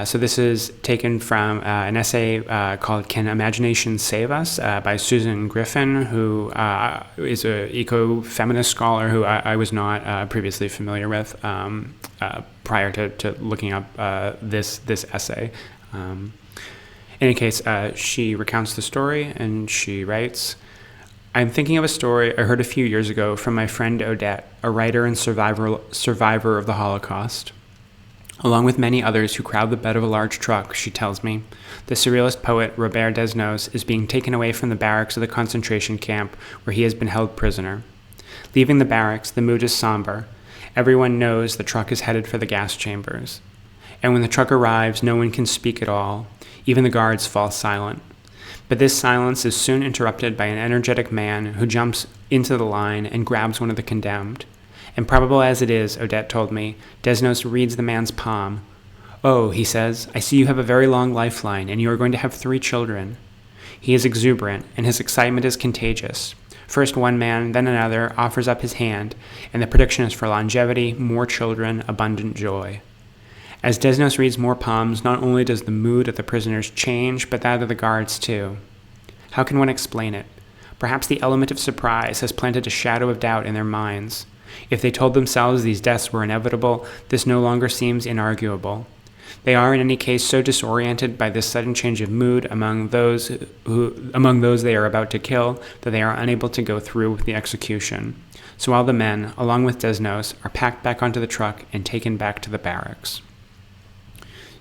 So this is taken from an essay called "Can Imagination Save Us?" By Susan Griffin, who is an eco-feminist scholar who I was not previously familiar with prior to looking up this essay. In any case, she recounts the story and she writes, "I'm thinking of a story I heard a few years ago from my friend Odette, a writer and survivor of the Holocaust. Along with many others who crowd the bed of a large truck, she tells me, the Surrealist poet Robert Desnos is being taken away from the barracks of the concentration camp where he has been held prisoner. Leaving the barracks, the mood is somber. Everyone knows the truck is headed for the gas chambers. And when the truck arrives, no one can speak at all. Even the guards fall silent. But this silence is soon interrupted by an energetic man who jumps into the line and grabs one of the condemned. Improbable as it is, Odette told me, Desnos reads the man's palm. Oh, he says, I see you have a very long lifeline, and you are going to have 3 children. He is exuberant, and his excitement is contagious. First one man, then another, offers up his hand, and the prediction is for longevity, more children, abundant joy. As Desnos reads more palms, not only does the mood of the prisoners change, but that of the guards too. How can one explain it? Perhaps the element of surprise has planted a shadow of doubt in their minds. If they told themselves these deaths were inevitable, this no longer seems inarguable. They are in any case so disoriented by this sudden change of mood among those they are about to kill that they are unable to go through with the execution. So all the men, along with Desnos, are packed back onto the truck and taken back to the barracks.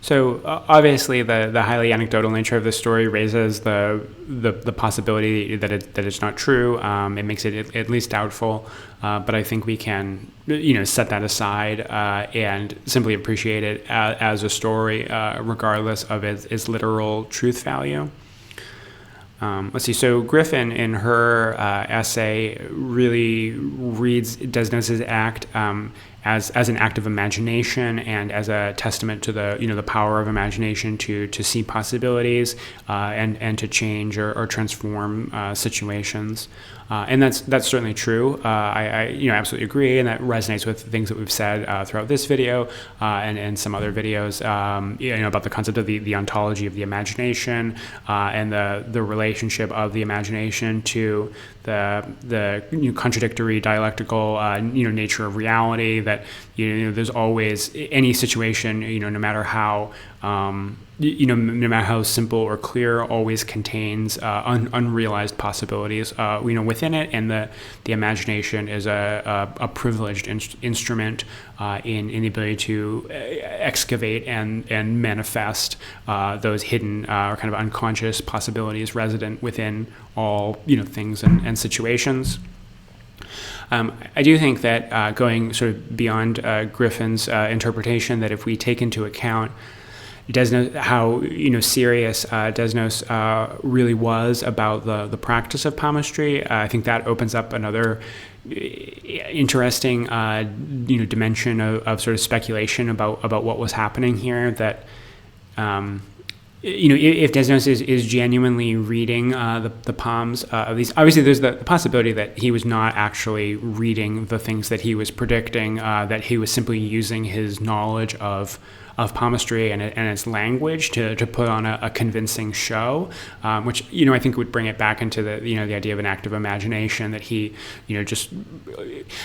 So obviously, the highly anecdotal nature of the story raises the possibility that it's not true. It makes it at least doubtful, but I think we can set that aside and simply appreciate it as a story, regardless of its literal truth value. Let's see. So Griffin, in her essay, really reads Desnos's act as an act of imagination and as a testament to the power of imagination to see possibilities and to change or transform situations. And that's certainly true. I absolutely agree, and that resonates with things that we've said throughout this video and some other videos. About the concept of the ontology of the imagination and the relationship of the imagination to the contradictory dialectical nature of reality. That there's always any situation no matter how no matter how simple or clear, always contains unrealized possibilities within it, and the imagination is a privileged instrument in the ability to excavate and manifest those hidden or kind of unconscious possibilities resident within all things and situations. I do think that going sort of beyond Griffin's interpretation, that if we take into account Desnos, how serious Desnos really was about the practice of palmistry, I think that opens up another interesting dimension of sort of speculation about what was happening here. That if Desnos is genuinely reading the palms of these, obviously there's the possibility that he was not actually reading the things that he was predicting, that he was simply using his knowledge of palmistry and its language to put on a convincing show, which I think would bring it back into the idea of an act of imagination that he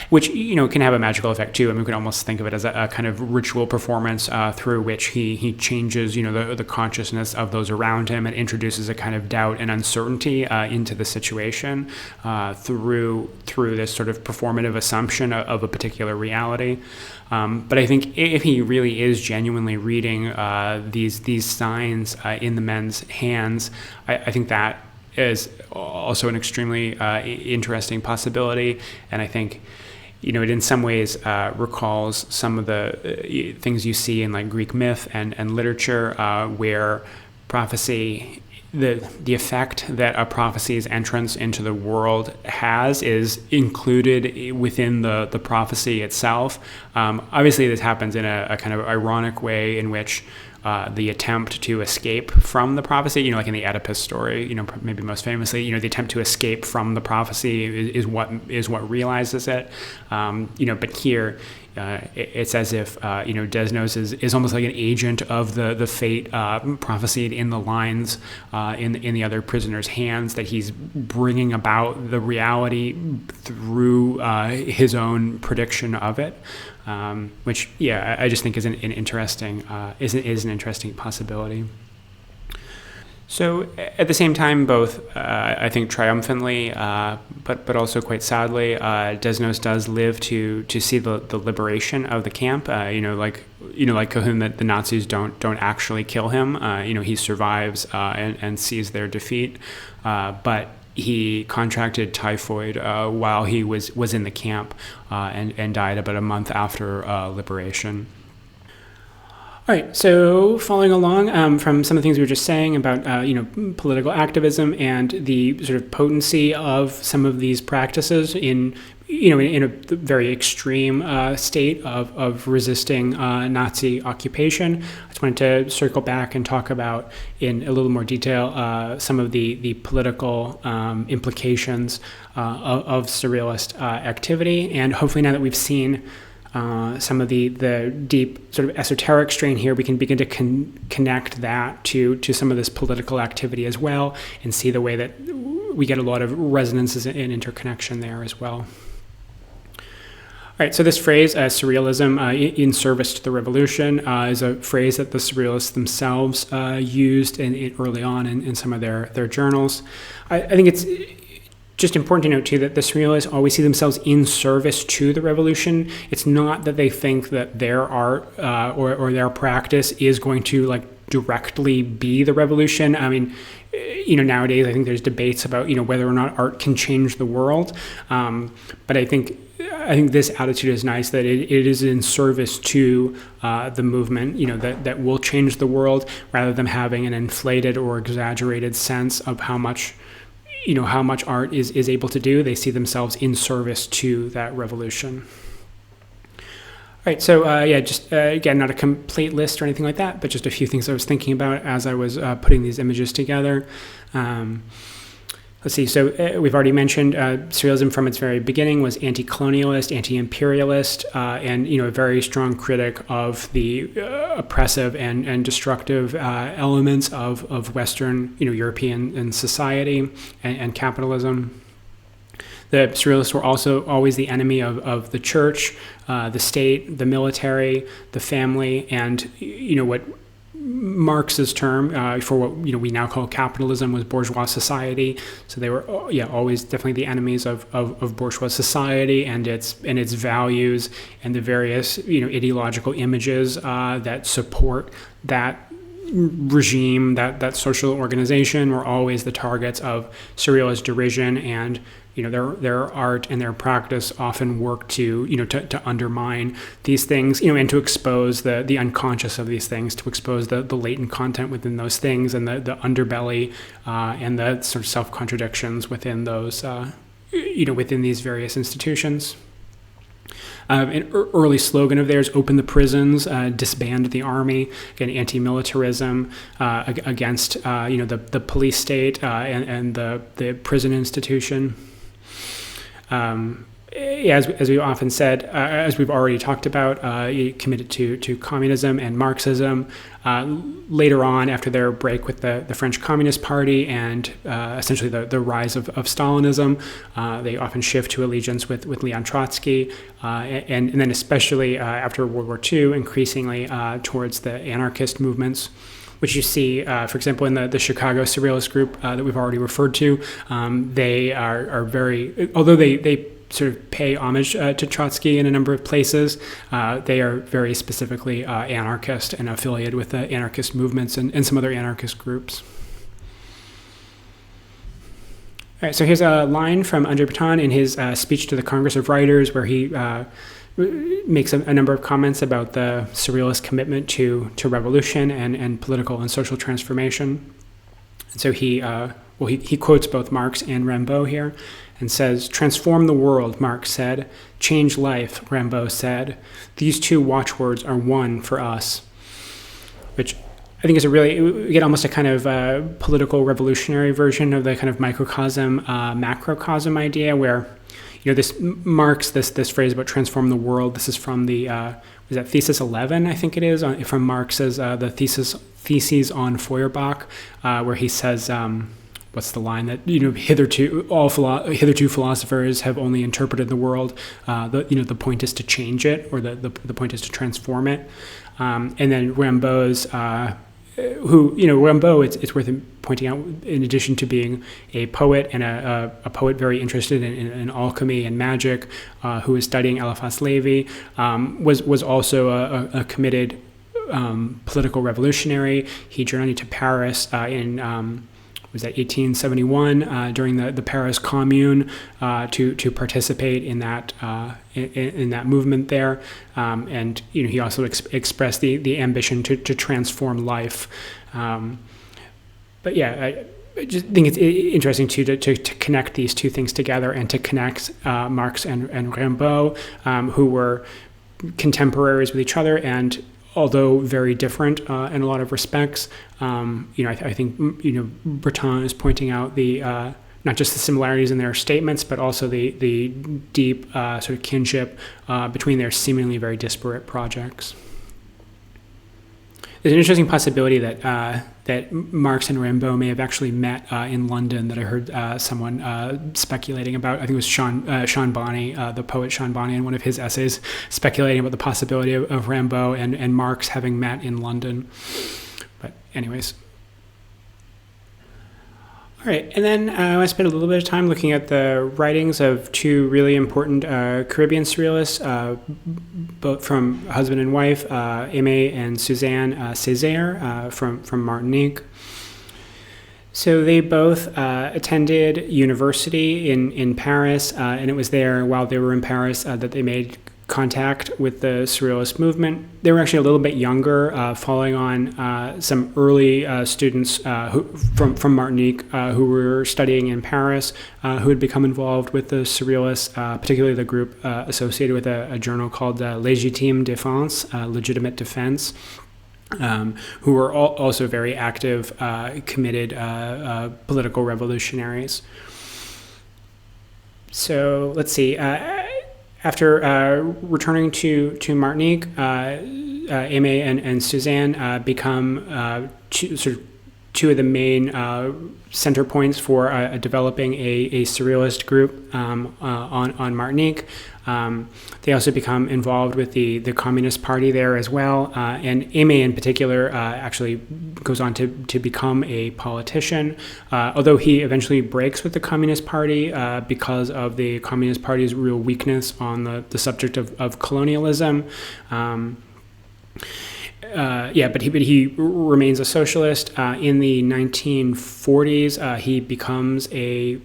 which can have a magical effect too. I mean, we could almost think of it as a kind of ritual performance through which he changes the consciousness helplessness of those around him. It introduces a kind of doubt and uncertainty into the situation through this sort of performative assumption of a particular reality. But I think if he really is genuinely reading these signs in the men's hands, I think that is also an extremely interesting possibility. And I think, it in some ways recalls some of the things you see in like Greek myth and literature, where prophecy, the effect that a prophecy's entrance into the world has is included within the prophecy itself. Obviously, this happens in a kind of ironic way in which the attempt to escape from the prophecy, like in the Oedipus story, maybe most famously, the attempt to escape from the prophecy is what realizes it. But here, it's as if Desnos is almost like an agent of the fate prophesied in the lines in the other prisoner's hands, that he's bringing about the reality through his own prediction of it. Which, I just think is an interesting possibility. So at the same time, both I think triumphantly, but also quite sadly, Desnos does live to see the liberation of the camp. Like Cahun, that the Nazis don't actually kill him. He survives and sees their defeat, but he contracted typhoid while he was in the camp and died about a month after liberation. All right, so following along from some of the things we were just saying about political activism and the sort of potency of some of these practices in a very extreme state of resisting Nazi occupation, I just wanted to circle back and talk about in a little more detail some of the political implications of surrealist activity. And hopefully now that we've seen some of the deep sort of esoteric strain here, we can begin to connect that to some of this political activity as well, and see the way that we get a lot of resonances and interconnection there as well. All right, so this phrase, surrealism in service to the revolution, is a phrase that the surrealists themselves used early on in some of their journals. I think it's just important to note, too, that the surrealists always see themselves in service to the revolution. It's not that they think that their art or their practice is going to directly be the revolution. I mean, nowadays I think there's debates about whether or not art can change the world. But I think this attitude is nice, that it is in service to the movement, that will change the world, rather than having an inflated or exaggerated sense of how much art is able to do. They see themselves in service to that revolution. All right, so just again, not a complete list or anything like that, but just a few things I was thinking about as I was putting these images together. Let's see, so we've already mentioned surrealism from its very beginning was anti-colonialist, anti-imperialist, and a very strong critic of the oppressive and destructive elements of Western, European society and capitalism. The surrealists were also always the enemy of the church, the state, the military, the family, and what Marx's term for what we now call capitalism was bourgeois society. So they were always definitely the enemies of bourgeois society and its values and the various ideological images that support that regime, that social organization, were always the targets of surrealist derision, and their art and their practice often work to undermine these things, and to expose the unconscious of these things, to expose the latent content within those things, and the underbelly and the sort of self-contradictions within those, within these various institutions. An early slogan of theirs: "Open the prisons, disband the army." Again, anti-militarism against the police state and the prison institution. As we often said, as we've already talked about, committed to communism and Marxism. Later on, after their break with the French Communist Party and essentially the rise of Stalinism, they often shift to allegiance with Leon Trotsky, and then especially after World War II, increasingly towards the anarchist movements which you see, for example, in the Chicago Surrealist group that we've already referred to. They are very, although they sort of pay homage to Trotsky in a number of places, they are very specifically anarchist and affiliated with the anarchist movements and some other anarchist groups. All right, so here's a line from André Breton in his speech to the Congress of Writers, where he makes a number of comments about the Surrealist commitment to revolution and political and social transformation. And so he quotes both Marx and Rimbaud here and says, "Transform the world," Marx said. "Change life," Rimbaud said. "These two watchwords are one for us." Which I think is we get almost a kind of political revolutionary version of the kind of microcosm, macrocosm idea, where, this Marx, this phrase about transform the world, this is from the, was that Thesis 11, I think it is, from Marx's, the Theses on Feuerbach, where he says, what's the line that, hitherto philosophers have only interpreted the world. The point is to change it, or the point is to transform it. And then Rimbaud's, Rimbaud, it's worth pointing out, in addition to being a poet and a poet very interested in alchemy and magic, who was studying Eliphas Levi, was also a committed political revolutionary. He journeyed to Paris in 1871 during the Paris Commune to participate in that in that movement there, and he also expressed the ambition to transform life. But yeah, I just think it's interesting to connect these two things together and to connect Marx and Rimbaud, who were contemporaries with each other, and although very different in a lot of respects, I think Breton is pointing out the not just the similarities in their statements, but also the deep sort of kinship between their seemingly very disparate projects. There's an interesting possibility that Marx and Rimbaud may have actually met in London, that I heard someone speculating about. I think it was Sean Bonney, the poet Sean Bonney, in one of his essays, speculating about the possibility of Rimbaud and Marx having met in London. But anyways. All right, and then I want to spend a little bit of time looking at the writings of two really important Caribbean surrealists, both from husband and wife, Aimé and Suzanne Césaire from Martinique. So they both attended university in Paris, and it was there while they were in Paris that they made contact with the Surrealist movement. They were actually a little bit younger, following on some early students from Martinique who were studying in Paris, who had become involved with the Surrealists, particularly the group associated with a journal called Légitime Défense, Legitimate Defense, who were also very active, committed political revolutionaries. So let's see. After returning to Martinique, Aimé and Suzanne become two of the main center points for developing a surrealist group on Martinique. They also become involved with the Communist Party there as well, and Aimé in particular actually goes on to become a politician, although he eventually breaks with the Communist Party because of the Communist Party's real weakness on the subject of colonialism. But he remains a socialist. In the 1940s, he becomes he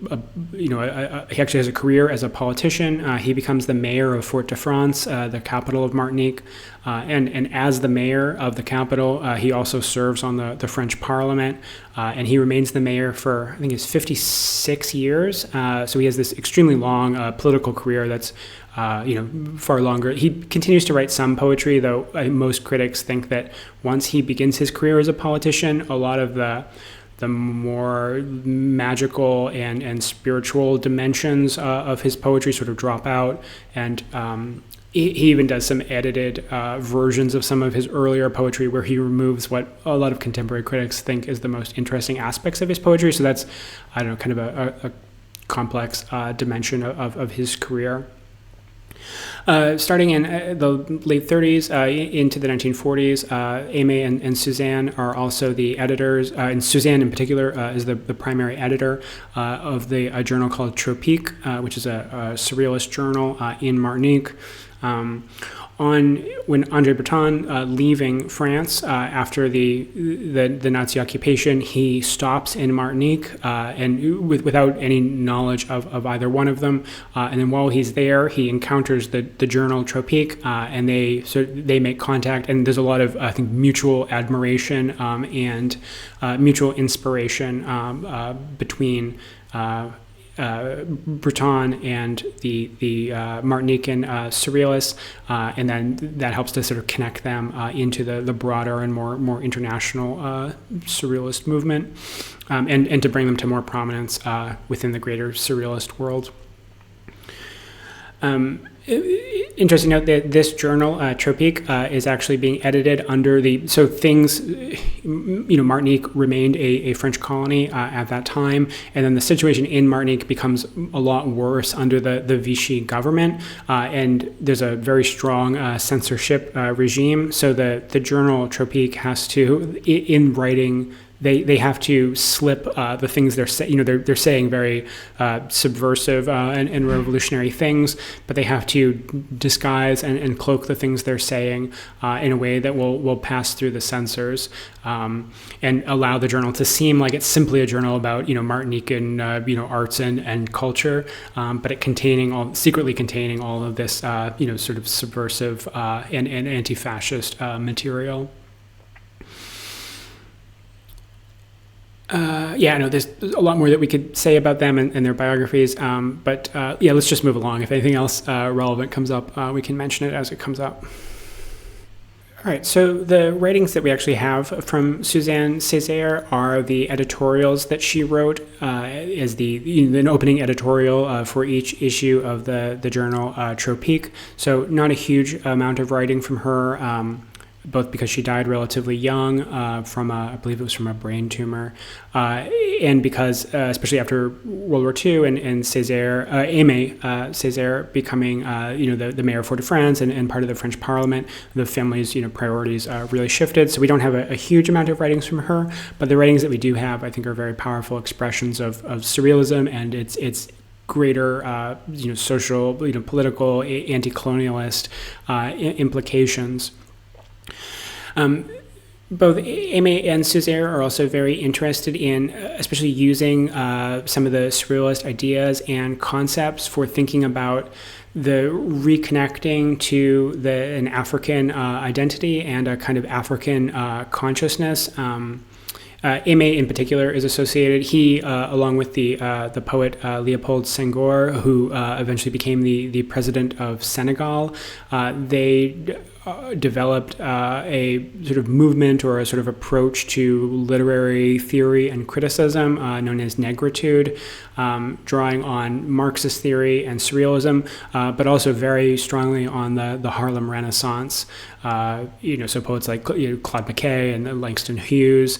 actually has a career as a politician. He becomes the mayor of Fort-de-France, the capital of Martinique, and as the mayor of the capital, he also serves on the French Parliament, and he remains the mayor for, I think it's 56 years. So he has this extremely long political career that's far longer. He continues to write some poetry, though most critics think that once he begins his career as a politician, a lot of the more magical and spiritual dimensions of his poetry sort of drop out, and he even does some edited versions of some of his earlier poetry where he removes what a lot of contemporary critics think is the most interesting aspects of his poetry. So that's, kind of a complex dimension of his career. Starting in the late 30s into the 1940s, Aimé and Suzanne are also the editors, and Suzanne in particular is the primary editor of the journal called Tropique, which is a surrealist journal in Martinique. When André Breton, leaving France after the Nazi occupation, he stops in Martinique and without any knowledge of either one of them. And then while he's there, he encounters the journal Tropique, and they make contact. And there's a lot of, I think, mutual admiration and mutual inspiration between Breton and the Martinican surrealists, and then that helps to sort of connect them into the broader and more international surrealist movement, and to bring them to more prominence within the greater surrealist world. Interesting note that this journal, Tropique, is actually being edited under Martinique remained a French colony at that time, and then the situation in Martinique becomes a lot worse under the Vichy government, and there's a very strong censorship regime. So the journal Tropique has to, in writing, they have to slip the things they're saying. They're saying very subversive and revolutionary things, but they have to disguise and cloak the things they're saying in a way that will pass through the censors, and allow the journal to seem like it's simply a journal about Martinican arts and culture, but secretly containing all of this sort of subversive and anti-fascist material. There's a lot more that we could say about them and their biographies, but let's just move along. If anything else relevant comes up, we can mention it as it comes up. All right, so the writings that we actually have from Suzanne Césaire are the editorials that she wrote as an opening editorial for each issue of the journal Tropique. So not a huge amount of writing from her, both because she died relatively young from I believe it was from a brain tumor, and because especially after World War II and Aimé Césaire becoming the mayor of Fort-de-France and part of the French Parliament, the family's priorities really shifted. So we don't have a huge amount of writings from her, but the writings that we do have, I think, are very powerful expressions of surrealism and its greater social, political, anti-colonialist implications. Both Aimé and Césaire are also very interested in especially using some of the surrealist ideas and concepts for thinking about the reconnecting to an African identity and a kind of African consciousness. Aimé in particular is associated. He, along with the poet Léopold Senghor, who eventually became the president of Senegal, they developed a sort of movement or a sort of approach to literary theory and criticism known as negritude, drawing on Marxist theory and surrealism, but also very strongly on the Harlem Renaissance. So poets like Claude McKay and Langston Hughes,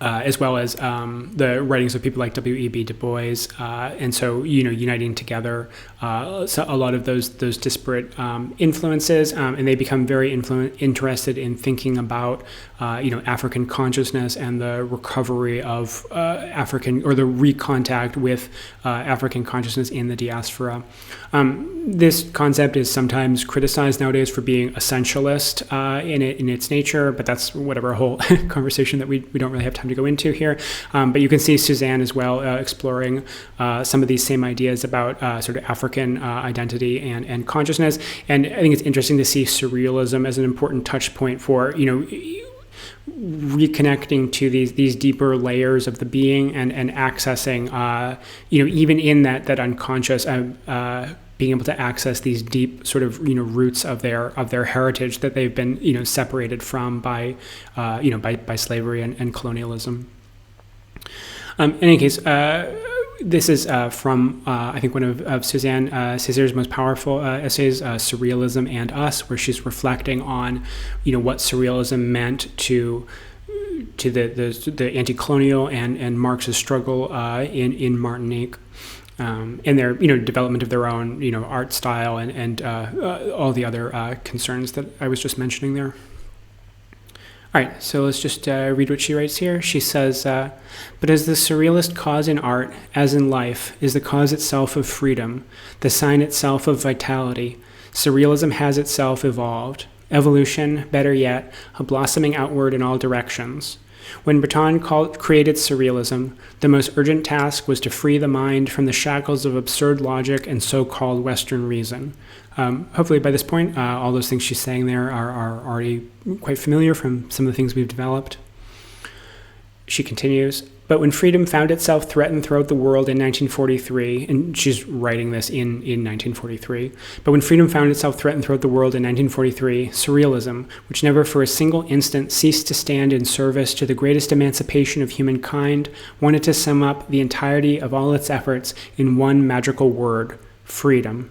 as well as the writings of people like W.E.B. Du Bois, and so uniting together so a lot of those disparate influences, and they become very interested in thinking about African consciousness and the recovery of African, or the recontact with African consciousness in the diaspora. This concept is sometimes criticized nowadays for being essentialist in its nature, but that's whatever whole conversation that we don't really have time to go into here. But you can see Suzanne as well exploring some of these same ideas about sort of African identity and consciousness. And I think it's interesting to see surrealism as an important touch point for reconnecting to these deeper layers of the being and accessing even in that unconscious being able to access these deep sort of roots of their heritage that they've been separated from by slavery and colonialism. In any case, this is from I think one of Suzanne Césaire's most powerful essays, Surrealism and Us, where she's reflecting on what surrealism meant to the anti-colonial and Marxist struggle in Martinique. and their development of their own art style and all the other concerns that I was just mentioning there. All right, so let's just read what she writes here. She says, but as the surrealist cause in art, as in life, is the cause itself of freedom, the sign itself of vitality, surrealism has itself evolved. Evolution, better yet, a blossoming outward in all directions. When Breton created surrealism, the most urgent task was to free the mind from the shackles of absurd logic and so-called Western reason. Hopefully by this point, all those things she's saying there are already quite familiar from some of the things we've developed. She continues, but when freedom found itself threatened throughout the world in 1943, and she's writing this in 1943, but when freedom found itself threatened throughout the world in 1943, surrealism, which never for a single instant ceased to stand in service to the greatest emancipation of humankind, wanted to sum up the entirety of all its efforts in one magical word, freedom.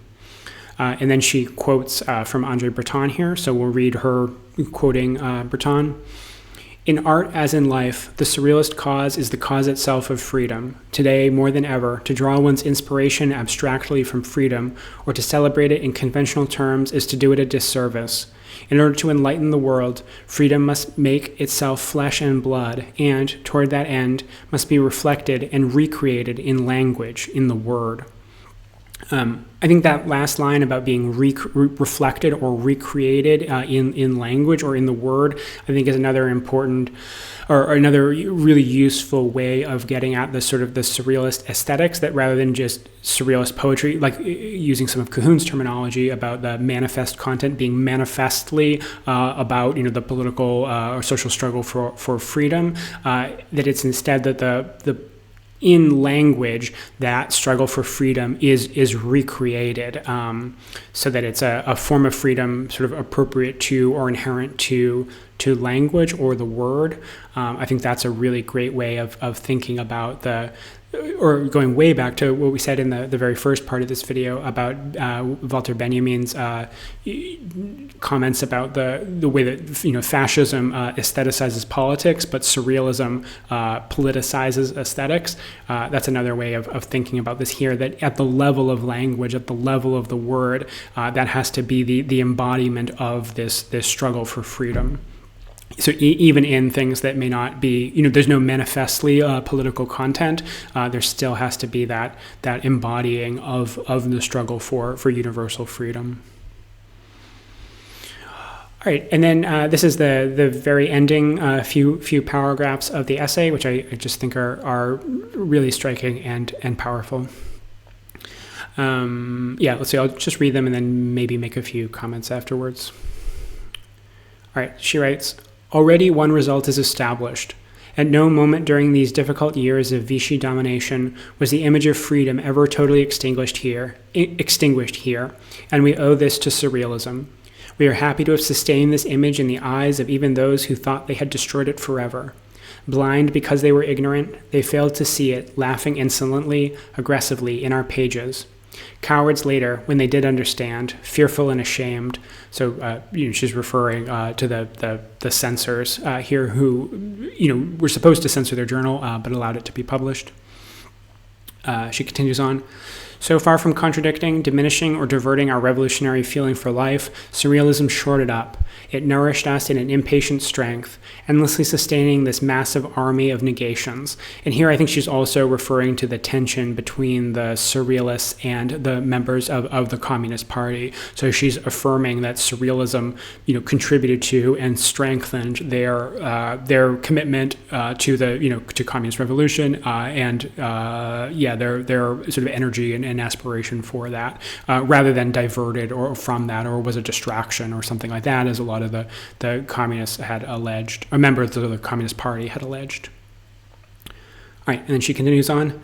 And then she quotes from André Breton here, so we'll read her quoting Breton. In art as in life, the surrealist cause is the cause itself of freedom. Today, more than ever, to draw one's inspiration abstractly from freedom or to celebrate it in conventional terms is to do it a disservice. In order to enlighten the world, freedom must make itself flesh and blood, and, toward that end, must be reflected and recreated in language, in the word. I think that last line about being reflected or recreated in language or in the word, I think is another important or another really useful way of getting at the sort of the surrealist aesthetics, that rather than just surrealist poetry, like using some of Cahoon's terminology about the manifest content being manifestly about the political or social struggle for freedom, that it's instead that the in language, that struggle for freedom is recreated, so that it's a form of freedom sort of appropriate to or inherent to language or the word. I think that's a really great way of thinking about or going way back to what we said in the very first part of this video about Walter Benjamin's comments about the way that fascism aestheticizes politics, but surrealism politicizes aesthetics. That's another way of thinking about this here, that at the level of language, at the level of the word, that has to be the embodiment of this struggle for freedom. So even in things that may not be, there's no manifestly political content, there still has to be that embodying of the struggle for universal freedom. All right, and then this is the very ending few paragraphs of the essay, which I just think are really striking and powerful. Let's see, I'll just read them and then maybe make a few comments afterwards. All right, she writes, already one result is established. At no moment during these difficult years of Vichy domination was the image of freedom ever totally extinguished here, and we owe this to surrealism. We are happy to have sustained this image in the eyes of even those who thought they had destroyed it forever. Blind because they were ignorant, they failed to see it, laughing insolently, aggressively in our pages. Cowards later, when they did understand, fearful and ashamed. So, she's referring to the censors here who, were supposed to censor their journal, but allowed it to be published. She continues on. So far from contradicting, diminishing, or diverting our revolutionary feeling for life, surrealism shored it up. It nourished us in an impatient strength, endlessly sustaining this massive army of negations. And here I think she's also referring to the tension between the surrealists and the members of the Communist Party. So she's affirming that surrealism, contributed to and strengthened their commitment to the to communist revolution and their sort of energy and aspiration for that, rather than diverted or from that, or was a distraction or something like that, as a lot of the communists had alleged, or members of the Communist Party had alleged. All right, and then she continues on.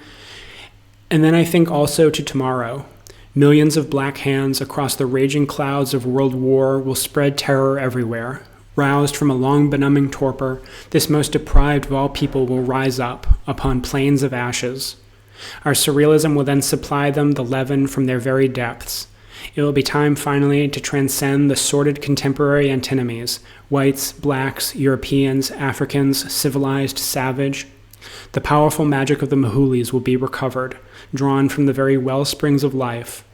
And then I think also to tomorrow. Millions of black hands across the raging clouds of world war will spread terror everywhere. Roused from a long benumbing torpor, this most deprived of all people will rise up upon plains of ashes. Our surrealism will then supply them the leaven from their very depths. It will be time finally to transcend the sordid contemporary antinomies, whites, blacks, Europeans, Africans, civilized, savage, The powerful magic of the Mahulis will be recovered, drawn from the very well springs of life.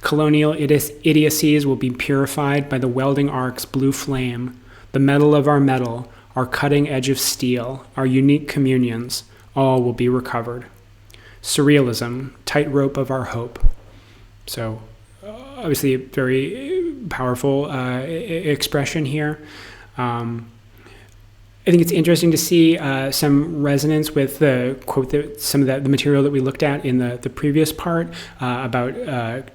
Colonial idiocies will be purified by the welding arc's blue flame, the metal of our metal, our cutting edge of steel, our unique communions, all will be recovered. Surrealism, tightrope of our hope. So, obviously, a very powerful expression here. I think it's interesting to see some resonance with the quote that some of the material that we looked at in the previous part about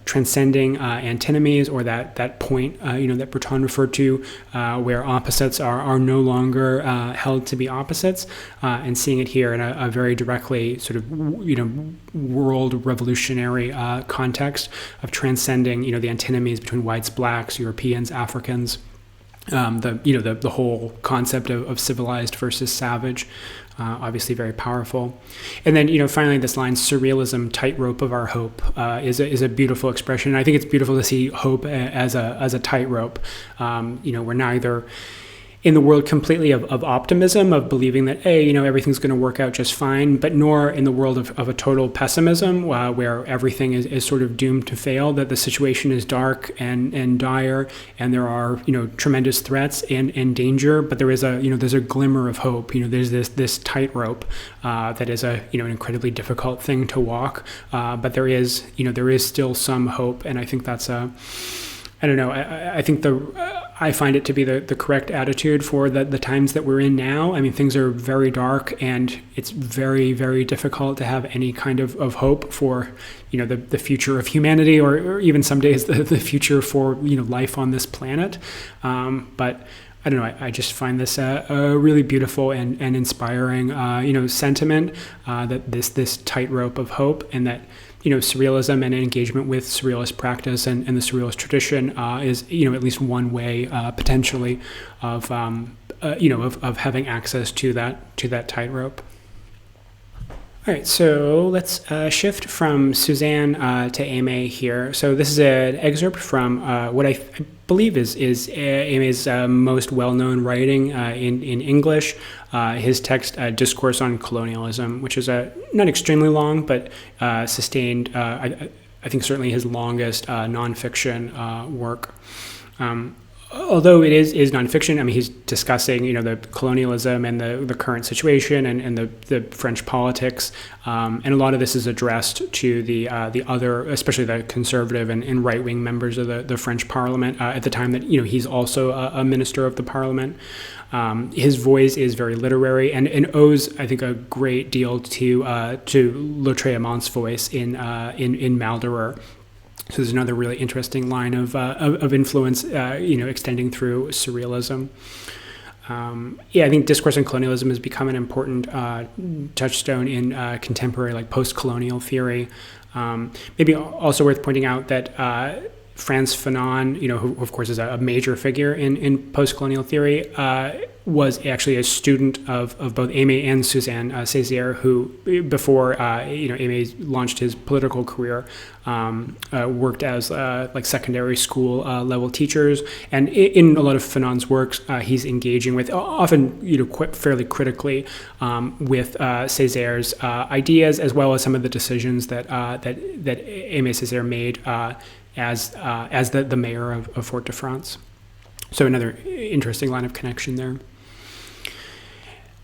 transcending antinomies, or that point that Breton referred to, where opposites are no longer held to be opposites, and seeing it here in a very directly sort of world revolutionary context of transcending the antinomies between whites, blacks, Europeans, Africans. The whole concept of civilized versus savage, obviously very powerful. And then finally this line, surrealism, tightrope of our hope, is a beautiful expression. And I think it's beautiful to see hope as a tightrope. We're neither in the world completely of optimism, of believing that, hey, everything's going to work out just fine, but nor in the world of a total pessimism, where everything is sort of doomed to fail, that the situation is dark and dire, and there are, tremendous threats and danger, but there is there's a glimmer of hope. There's this tightrope that is an incredibly difficult thing to walk, but there is still some hope, and I think that's I don't know. I think I find it to be the correct attitude for the times that we're in now. I mean, things are very dark, and it's very, very difficult to have any kind of hope for, the future of humanity, or even some days the future for, life on this planet. But I don't know. I just find this a really beautiful and inspiring, sentiment, that this tightrope of hope, and that, surrealism and engagement with surrealist practice and the surrealist tradition is, at least one way potentially of having access to that tightrope. All right, so let's shift from Suzanne to Aimé here. So this is an excerpt from what I believe is Aimé's most well-known writing in English. His text, Discourse on Colonialism, which is not extremely long, but sustained, I think certainly his longest nonfiction work. Although it is nonfiction, I mean, he's discussing, the colonialism and the current situation and the French politics, and a lot of this is addressed to the other, especially the conservative and right-wing members of the French Parliament at the time that he's also a minister of the Parliament. His voice is very literary and owes, I think, a great deal to Lautréamont's voice in Malderer. So there's another really interesting line of influence, extending through surrealism. I think discourse on colonialism has become an important touchstone in contemporary, post-colonial theory. Maybe also worth pointing out that Frantz Fanon, who of course is a major figure in post-colonial theory, was actually a student of both Aimé and Suzanne Césaire, who before Aimé launched his political career, worked as secondary school level teachers, and in a lot of Fanon's works, he's engaging with often fairly critically with Césaire's ideas, as well as some of the decisions that Aimé Césaire made as the mayor of Fort-de-France. So another interesting line of connection there.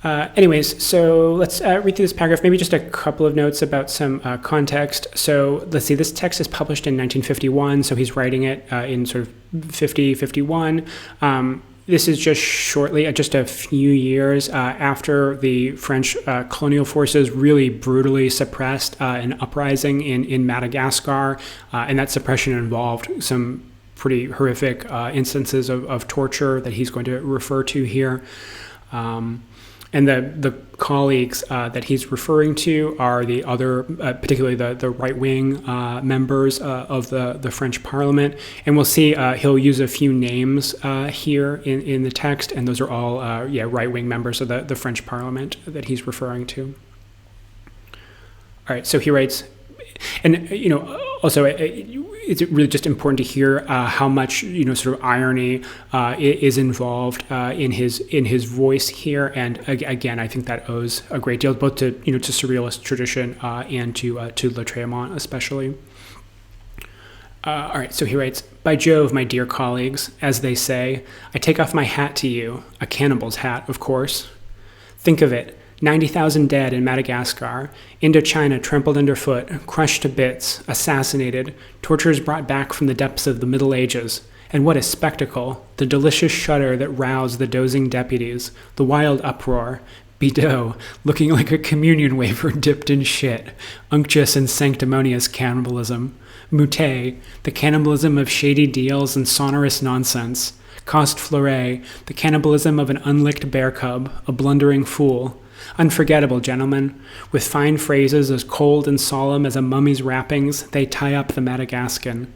Anyways, so let's read through this paragraph. Maybe just a couple of notes about some context. So let's see, this text is published in 1951, so he's writing it in sort of 51. This is just a few years after the French colonial forces really brutally suppressed an uprising in Madagascar, and that suppression involved some pretty horrific instances of torture that he's going to refer to here. And the colleagues that he's referring to are the other, particularly the right-wing members of the French Parliament. And we'll see he'll use a few names here in the text, and those are all right-wing members of the French Parliament that he's referring to. All right, so he writes, and also, it's really just important to hear how much sort of irony is involved in his voice here, and again, I think that owes a great deal both to to Surrealist tradition and to Lautréamont especially. All right, so he writes, "By Jove, my dear colleagues, as they say, I take off my hat to you, a cannibal's hat, of course. Think of it, 90,000 dead in Madagascar, Indochina trampled underfoot, crushed to bits, assassinated, tortures brought back from the depths of the Middle Ages. And what a spectacle, the delicious shudder that roused the dozing deputies, the wild uproar, Bideau, looking like a communion wafer dipped in shit, unctuous and sanctimonious cannibalism. Moutet, the cannibalism of shady deals and sonorous nonsense. Coste Fleuret, the cannibalism of an unlicked bear cub, a blundering fool. Unforgettable, gentlemen. With fine phrases as cold and solemn as a mummy's wrappings, they tie up the Madagascan.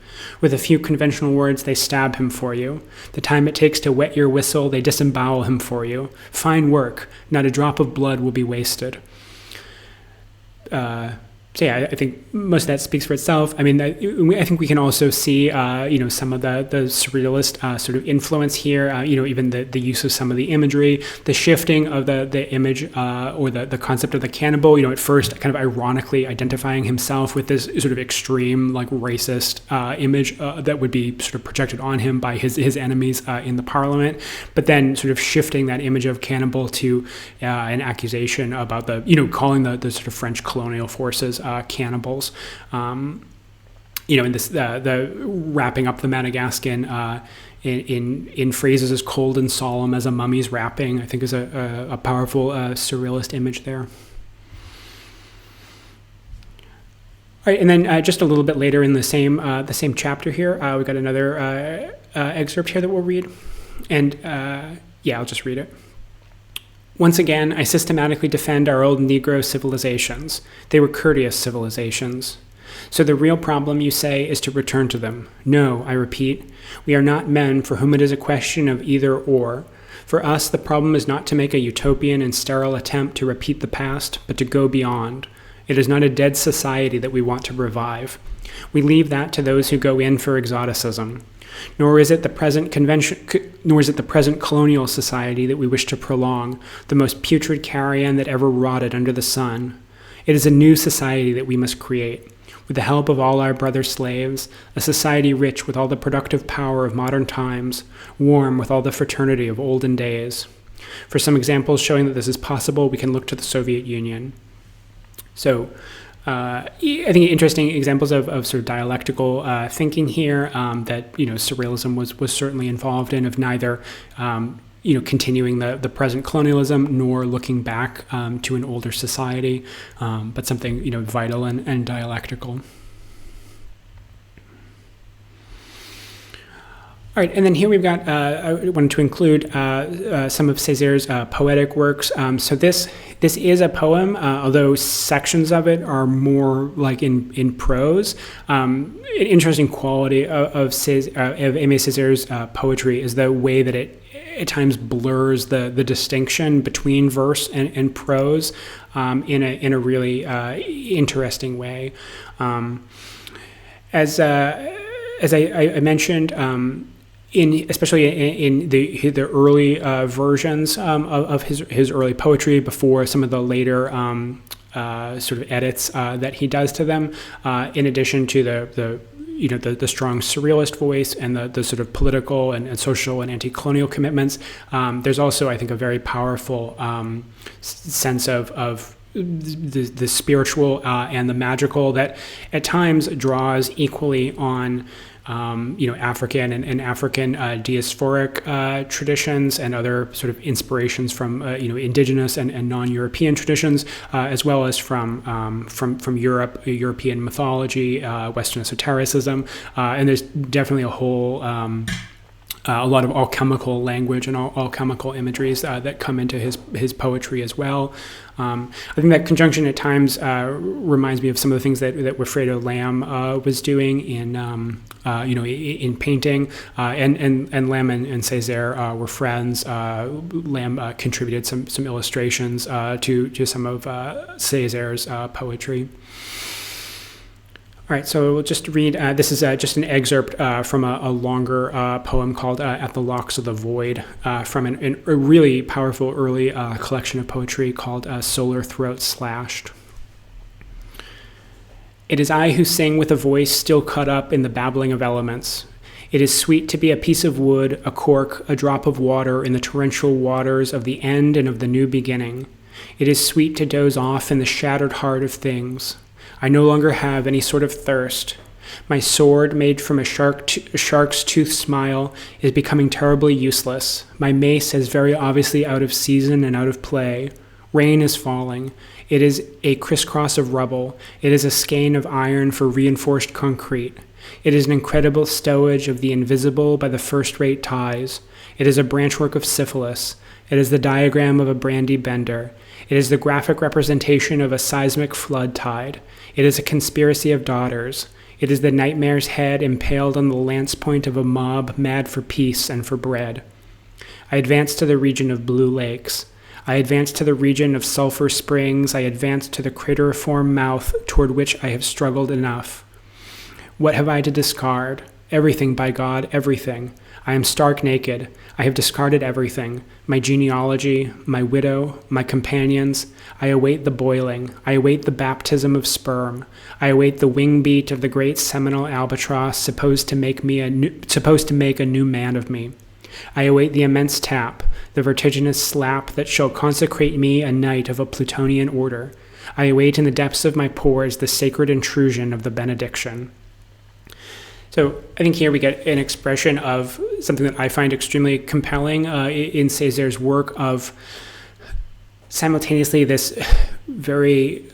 With a few conventional words, they stab him for you. The time it takes to wet your whistle, they disembowel him for you. Fine work. Not a drop of blood will be wasted." So yeah, I think most of that speaks for itself. I mean, I think we can also see, some of the surrealist sort of influence here. Even the use of some of the imagery, the shifting of the image or the concept of the cannibal. At first, kind of ironically identifying himself with this sort of extreme, like racist image that would be sort of projected on him by his enemies in the parliament, but then sort of shifting that image of cannibal to an accusation about calling the sort of French colonial forces cannibals, in this the wrapping up the Madagascan in phrases as cold and solemn as a mummy's wrapping, I think is a powerful surrealist image there. All right, and then just a little bit later in the same chapter here, we got another excerpt here that we'll read, and I'll just read it. "Once again, I systematically defend our old Negro civilizations. They were courteous civilizations. So the real problem, you say, is to return to them. No, I repeat, we are not men for whom it is a question of either or. For us, the problem is not to make a utopian and sterile attempt to repeat the past, but to go beyond. It is not a dead society that we want to revive. We leave that to those who go in for exoticism. Nor is it the present colonial society that we wish to prolong, the most putrid carrion that ever rotted under the sun. It is a new society that we must create, with the help of all our brother slaves, a society rich with all the productive power of modern times, warm with all the fraternity of olden days. For some examples showing that this is possible, we can look to the Soviet Union." So, I think interesting examples of sort of dialectical thinking here that Surrealism was certainly involved in, of neither continuing the present colonialism nor looking back to an older society, but something vital and dialectical. All right, and then here we've got, I wanted to include some of Césaire's poetic works. So this is a poem, although sections of it are more like in prose. An interesting quality of Aimé Césaire's poetry is the way that it at times blurs the distinction between verse and prose in a really interesting way. As I mentioned, especially in the early versions of his early poetry, before some of the later sort of edits that he does to them, in addition to the strong surrealist voice and the sort of political and social and anti-colonial commitments, there's also, I think, a very powerful sense of the spiritual and the magical that at times draws equally on African and African diasporic traditions and other sort of inspirations from indigenous and non-European traditions, as well as from Europe, European mythology, Western esotericism, and there's definitely a lot of alchemical language and alchemical imageries that come into his poetry as well. I think that conjunction at times reminds me of some of the things that Wilfredo Lamb was doing in painting, and Lamb and Césaire were friends. Lamb contributed some illustrations to some of Césaire's poetry. All right, so we'll just read, this is just an excerpt from a longer poem called At the Locks of the Void, from a really powerful early collection of poetry called Solar Throat Slashed. It is I who sing with a voice still cut up in the babbling of elements. It is sweet to be a piece of wood, a cork, a drop of water in the torrential waters of the end and of the new beginning. It is sweet to doze off in the shattered heart of things. I no longer have any sort of thirst. My sword, made from a shark's tooth smile, is becoming terribly useless. My mace is very obviously out of season and out of play. Rain is falling. It is a crisscross of rubble. It is a skein of iron for reinforced concrete. It is an incredible stowage of the invisible by the first-rate ties. It is a branchwork of syphilis. It is the diagram of a brandy bender. It is the graphic representation of a seismic flood tide. It is a conspiracy of daughters. It is the nightmare's head impaled on the lance point of a mob mad for peace and for bread. I advance to the region of blue lakes. I advance to the region of sulfur springs. I advance to the crateriform mouth toward which I have struggled enough. What have I to discard? Everything, by God, everything. I am stark naked. I have discarded everything. My genealogy, my widow, my companions. I await the boiling. I await the baptism of sperm. I await the wing beat of the great seminal albatross supposed to make a new man of me. I await the immense tap, the vertiginous slap that shall consecrate me a knight of a Plutonian order. I await in the depths of my pores the sacred intrusion of the benediction. So I think here we get an expression of something that I find extremely compelling in Césaire's work, of simultaneously this very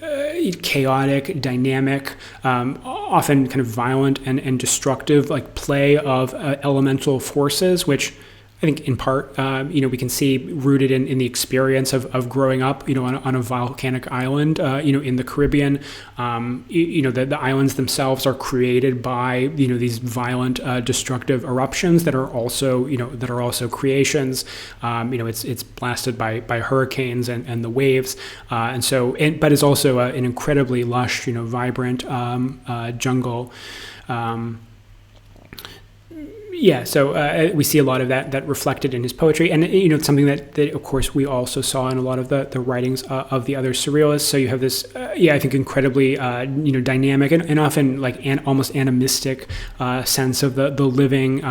chaotic, dynamic, often kind of violent and destructive play of elemental forces, which I think in part, we can see rooted in the experience of growing up, on a volcanic island, in the Caribbean. The islands themselves are created by, these violent, destructive eruptions that are also, creations. It's blasted by hurricanes and the waves, but it's also an incredibly lush, vibrant jungle. So we see a lot of that reflected in his poetry, and it's something that of course we also saw in a lot of the writings of the other surrealists. So you have this, I think, incredibly dynamic and often almost animistic sense of the living,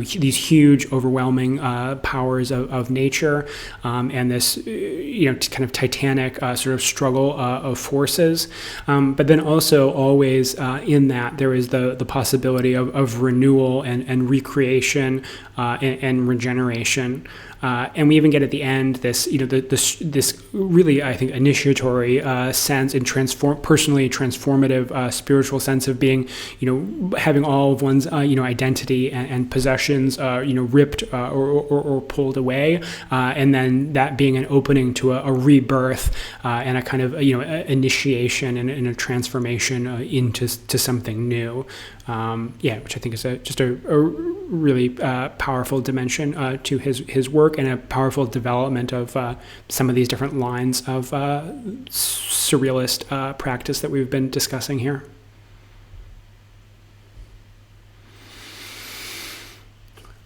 these huge, overwhelming powers of nature, and this kind of titanic sort of struggle of forces. But then also always in that there is the possibility of renewal and recreation. And regeneration, and we even get at the end this, this really, I think, initiatory sense and personally transformative spiritual sense of being, having all of one's, identity and possessions, ripped or pulled away, and then that being an opening to a rebirth and a kind of, initiation and a transformation into something new. Which I think is just a really powerful dimension to his work, and a powerful development of some of these different lines of surrealist practice that we've been discussing here.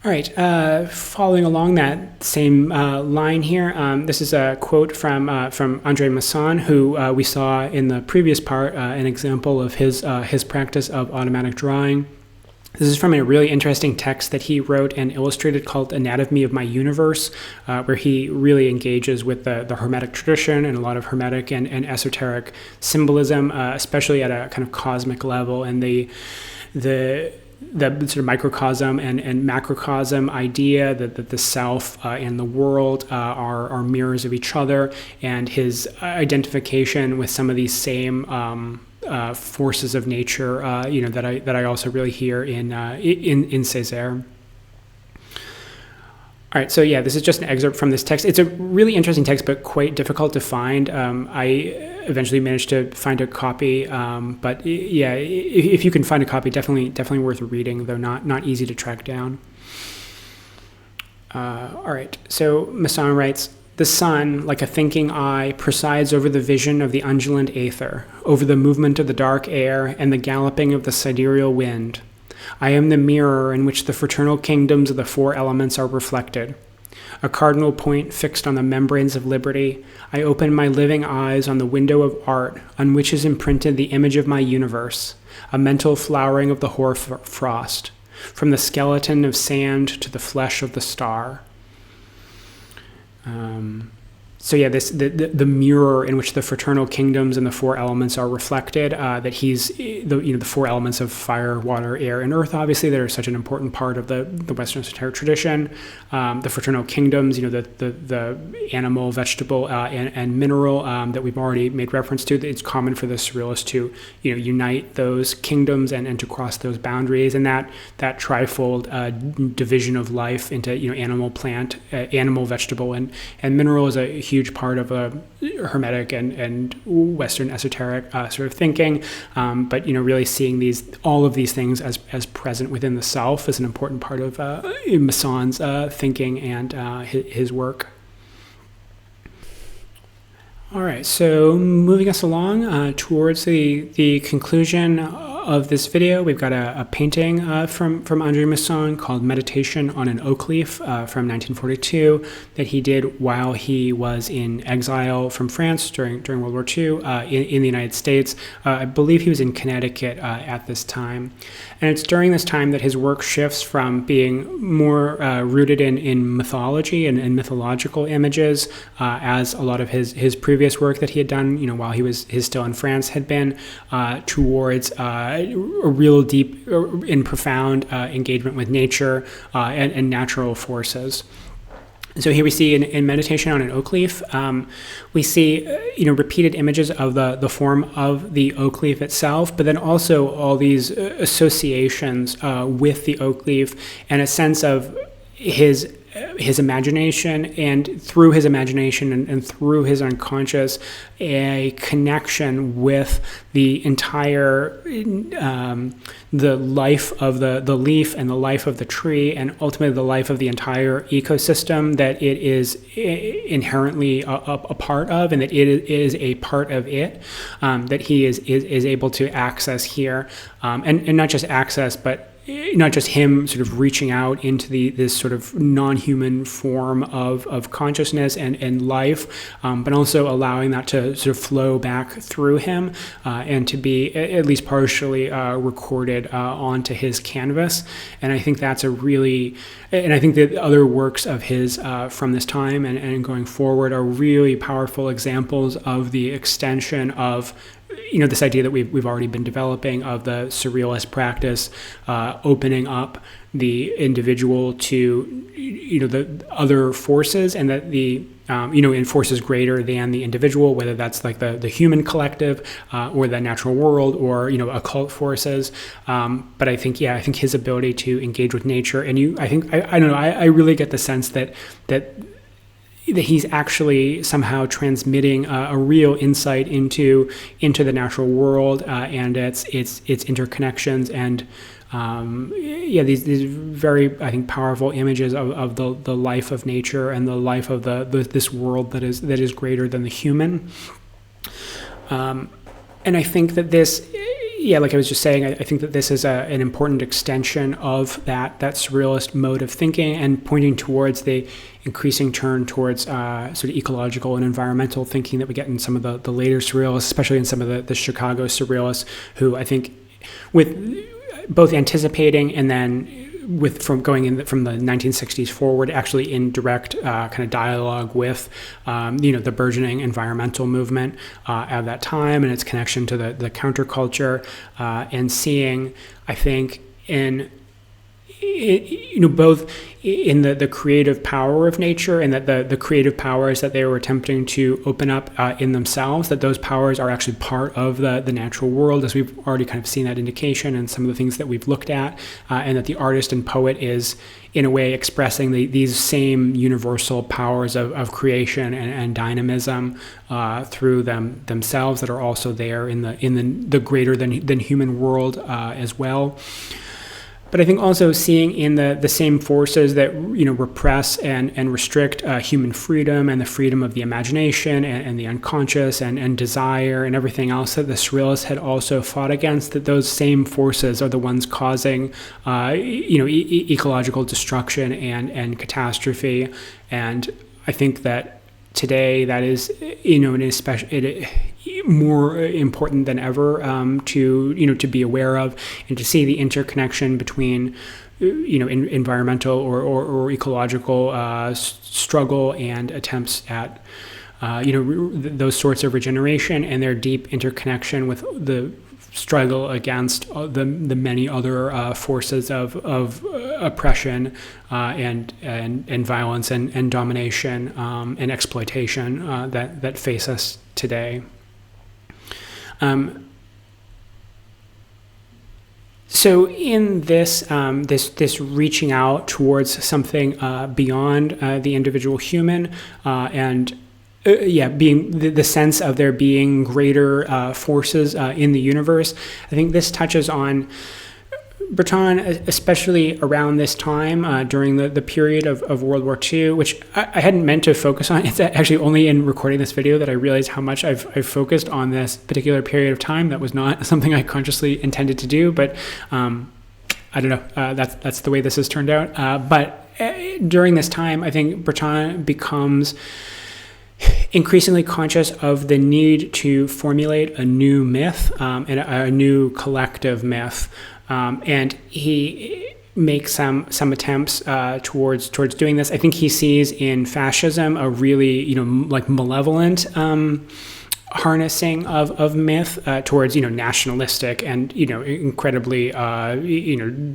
All right, following along that same line here, this is a quote from André Masson, who we saw in the previous part, an example of his practice of automatic drawing. This is from a really interesting text that he wrote and illustrated called Anatomy of My Universe, where he really engages with the Hermetic tradition and a lot of Hermetic and esoteric symbolism, especially at a kind of cosmic level, and the sort of microcosm and macrocosm idea that the self and the world are mirrors of each other, and his identification with some of these same forces of nature, that I also really hear in Césaire. All right, so this is just an excerpt from this text. It's a really interesting text, but quite difficult to find. I eventually managed to find a copy, but if you can find a copy, definitely worth reading, though not easy to track down. All right, so Masson writes, The sun, like a thinking eye, presides over the vision of the undulant aether, over the movement of the dark air and the galloping of the sidereal wind. I am the mirror in which the fraternal kingdoms of the four elements are reflected. A cardinal point fixed on the membranes of liberty, I open my living eyes on the window of art, on which is imprinted the image of my universe, a mental flowering of the hoar frost, from the skeleton of sand to the flesh of the star. So yeah, the mirror in which the fraternal kingdoms and the four elements are reflected. That he's the four elements of fire, water, air, and earth. Obviously, that are such an important part of the Western esoteric tradition. The fraternal kingdoms, the animal, vegetable, and mineral that we've already made reference to. It's common for the Surrealists to unite those kingdoms and to cross those boundaries, and that trifold division of life into animal, plant, animal, vegetable, and mineral is a huge part of a Hermetic and Western esoteric sort of thinking, but really seeing all of these things as present within the self is an important part of Mason's thinking and his work. All right, so moving us along towards the conclusion of this video, we've got a painting from André Masson called Meditation on an Oak Leaf from 1942 that he did while he was in exile from France during World War II in the United States. I believe he was in Connecticut at this time. And it's during this time that his work shifts from being more rooted in mythology and mythological images, as a lot of his previous work that he had done, while he was still in France had been, towards a real deep and profound engagement with nature and natural forces. So here we see in Meditation on an Oak Leaf, we see repeated images of the form of the oak leaf itself, but then also all these associations with the oak leaf and a sense of his imagination, and through his imagination and through his unconscious, a connection with the entire the life of the leaf and the life of the tree, and ultimately the life of the entire ecosystem that it is inherently a part of, and that it is a part of it, that he is able to access here, and not just access, but not just him sort of reaching out into this sort of non-human form of consciousness and life, but also allowing that to sort of flow back through him and to be at least partially recorded onto his canvas. And I think that's and I think that other works of his from this time and going forward are really powerful examples of the extension of this idea that we've already been developing of the Surrealist practice, opening up the individual to the other forces, and that in forces greater than the individual, whether that's like the human collective or the natural world, or occult forces. But I think his ability to engage with nature, and I really get the sense that he's actually somehow transmitting a real insight into the natural world and its interconnections, and these very, I think, powerful images of the life of nature and the life of this world that is greater than the human. And I think that this, like I was just saying, I think that this is an important extension of that Surrealist mode of thinking, and pointing towards the increasing turn towards sort of ecological and environmental thinking that we get in some of the later Surrealists, especially in some of the Chicago Surrealists, who I think, with both anticipating and then from going in from the 1960s forward, actually in direct kind of dialogue with the burgeoning environmental movement at that time and its connection to the counterculture, and seeing, I think, both in the creative power of nature, and that the creative powers that they were attempting to open up in themselves, that those powers are actually part of the natural world, as we've already kind of seen that indication in some of the things that we've looked at, and that the artist and poet is, in a way, expressing these same universal powers of creation and dynamism through themselves, that are also there in the greater than human world as well. But I think also seeing in the same forces that repress and restrict human freedom and the freedom of the imagination and the unconscious and desire and everything else that the Surrealists had also fought against, that those same forces are the ones causing ecological destruction and catastrophe. And I think that today that is more important than ever to be aware of, and to see the interconnection between environmental or ecological struggle and attempts at those sorts of regeneration, and their deep interconnection with the struggle against the many other forces of oppression and violence and domination and exploitation that face us today. So in this this reaching out towards something beyond the individual human, and being the sense of there being greater forces in the universe, I think this touches on Breton, especially around this time during the period of World War II, which I hadn't meant to focus on. It's actually only in recording this video that I realized how much I've focused on this particular period of time. That was not something I consciously intended to do, but I don't know. That's the way this has turned out. But during this time, I think Breton becomes increasingly conscious of the need to formulate a new myth and a new collective myth. And he makes some attempts towards doing this. I think he sees in fascism a really malevolent harnessing of myth towards nationalistic and incredibly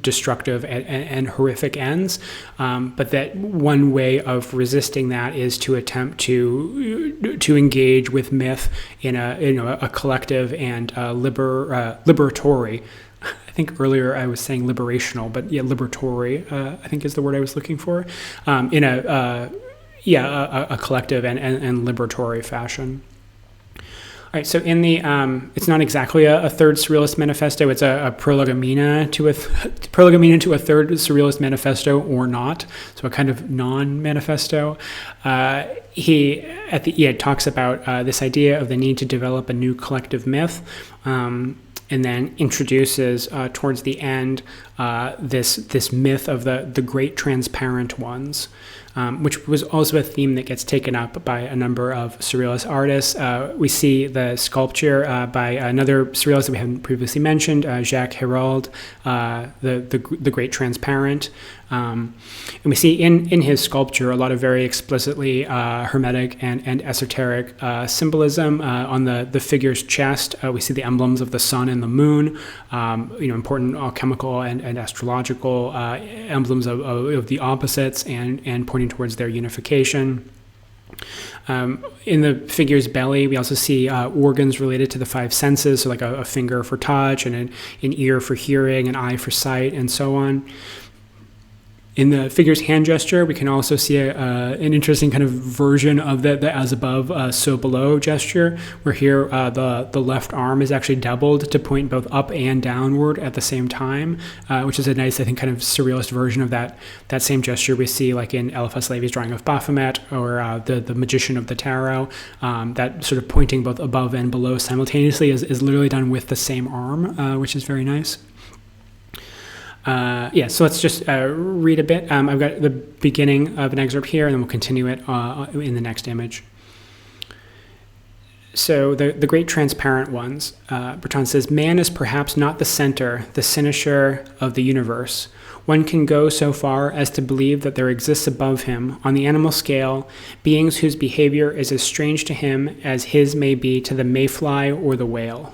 destructive and horrific ends. But that one way of resisting that is to attempt to engage with myth in a collective and liberatory. I think earlier I was saying liberational, but liberatory, I think is the word I was looking for, in a collective and liberatory fashion. All right, so in the, it's not exactly a third Surrealist manifesto, it's a prolegomena to a third Surrealist manifesto, or not, so a kind of non-manifesto. He talks about this idea of the need to develop a new collective myth, and then introduces towards the end this myth of the great transparent ones, which was also a theme that gets taken up by a number of Surrealist artists. We see the sculpture by another Surrealist that we haven't previously mentioned, Jacques Hérold, the Great Transparent. And we see in his sculpture a lot of very explicitly hermetic and esoteric symbolism. On the figure's chest, we see the emblems of the sun and the moon, important alchemical and astrological emblems of the opposites and pointing towards their unification. In the figure's belly, we also see organs related to the five senses, so like a finger for touch and an ear for hearing, an eye for sight, and so on. In the figure's hand gesture, we can also see an interesting kind of version of the as above, so below gesture, where here the left arm is actually doubled to point both up and downward at the same time, which is a nice, I think, kind of surrealist version of that same gesture we see like in Eliphas Levi's drawing of Baphomet, or the Magician of the Tarot. That sort of pointing both above and below simultaneously is literally done with the same arm, which is very nice. So let's just read a bit. I've got the beginning of an excerpt here, and then we'll continue it in the next image. So the great transparent ones, Breton says, man is perhaps not the center, the cynosure of the universe. One can go so far as to believe that there exists above him, on the animal scale, beings whose behavior is as strange to him as his may be to the mayfly or the whale.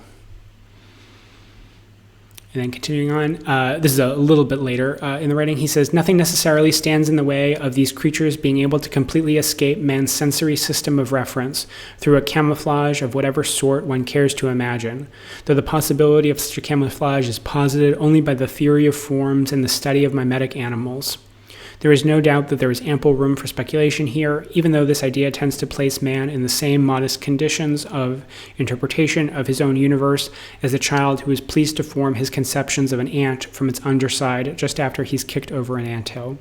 And then continuing on, this is a little bit later in the writing, he says, nothing necessarily stands in the way of these creatures being able to completely escape man's sensory system of reference through a camouflage of whatever sort one cares to imagine, though the possibility of such a camouflage is posited only by the theory of forms and the study of mimetic animals. There is no doubt that there is ample room for speculation here, even though this idea tends to place man in the same modest conditions of interpretation of his own universe as the child who is pleased to form his conceptions of an ant from its underside just after he's kicked over an anthill.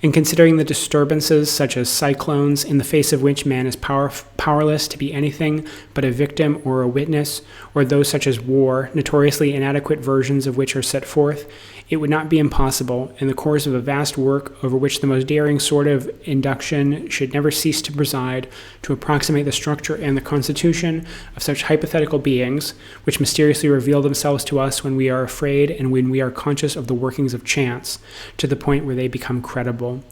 In considering the disturbances such as cyclones, in the face of which man is powerless to be anything but a victim or a witness, or those such as war, notoriously inadequate versions of which are set forth, it would not be impossible, in the course of a vast work over which the most daring sort of induction should never cease to preside, to approximate the structure and the constitution of such hypothetical beings, which mysteriously reveal themselves to us when we are afraid and when we are conscious of the workings of chance, to the point where they become credible.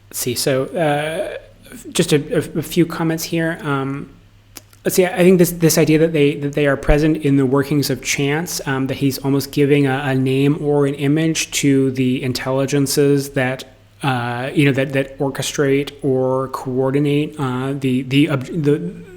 Let's see, so just a few comments here. Let's see, I think this idea that they are present in the workings of chance, that he's almost giving a name or an image to the intelligences that that orchestrate or coordinate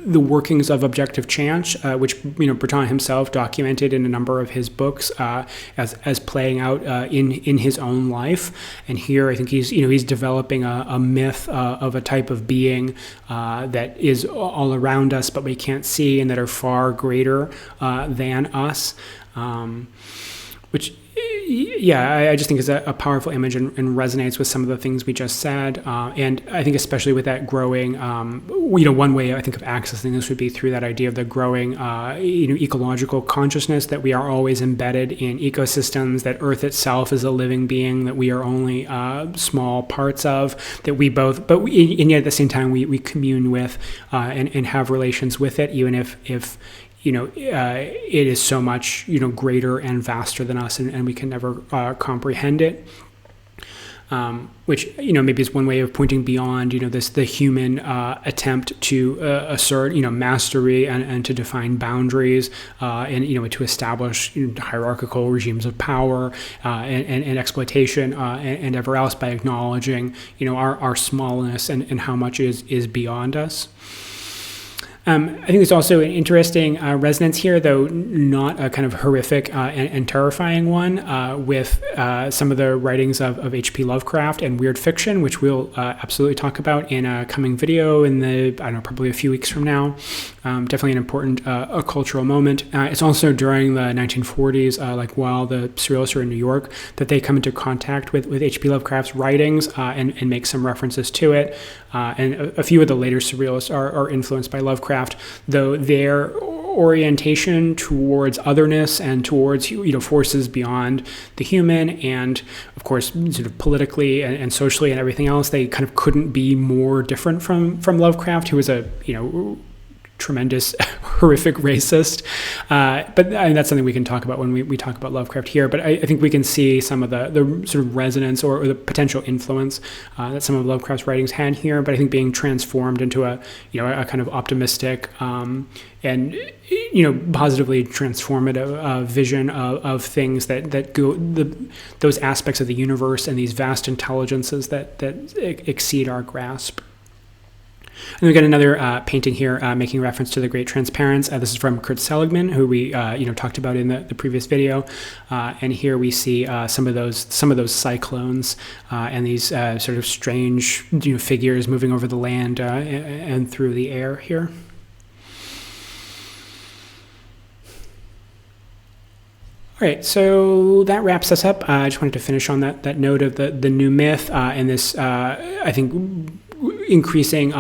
the workings of objective chance, which Breton himself documented in a number of his books as playing out in his own life. And here I think he's developing a myth of a type of being that is all around us, but we can't see, and that are far greater than us, which. Yeah, I just think is a powerful image and resonates with some of the things we just said. And I think especially with that growing, one way I think of accessing this would be through that idea of the growing, ecological consciousness, that we are always embedded in ecosystems, that Earth itself is a living being, that we are only small parts of, that we both, and yet at the same time we commune with and have relations with it, even if it is so much, greater and vaster than us, and we can never comprehend it. Which, maybe is one way of pointing beyond, the human attempt to assert, mastery and to define boundaries, and, to establish hierarchical regimes of power and exploitation and ever else, by acknowledging, our smallness and how much is beyond us. I think there's also an interesting resonance here, though not a kind of horrific and terrifying one, with some of the writings of H.P. Lovecraft and weird fiction, which we'll absolutely talk about in a coming video in probably a few weeks from now. Definitely an important cultural moment. It's also during the 1940s, while the Surrealists are in New York, that they come into contact with H.P. Lovecraft's writings and make some references to it. And a few of the later Surrealists are influenced by Lovecraft, though their orientation towards otherness and towards forces beyond the human, and of course sort of politically and socially and everything else, they kind of couldn't be more different from Lovecraft, who was a tremendous horrific racist, but that's something we can talk about when we talk about Lovecraft here. But I think we can see some of the sort of resonance or the potential influence that some of Lovecraft's writings had here, but I think being transformed into a kind of optimistic and positively transformative vision of things that go those aspects of the universe and these vast intelligences that exceed our grasp. And we've got another painting here making reference to the Great Transparence. This is from Kurt Seligman, who we talked about in the previous video. And here we see some of those cyclones and these sort of strange figures moving over the land and through the air here. All right, so that wraps us up. I just wanted to finish on that note of the new myth and this, I think, increasing,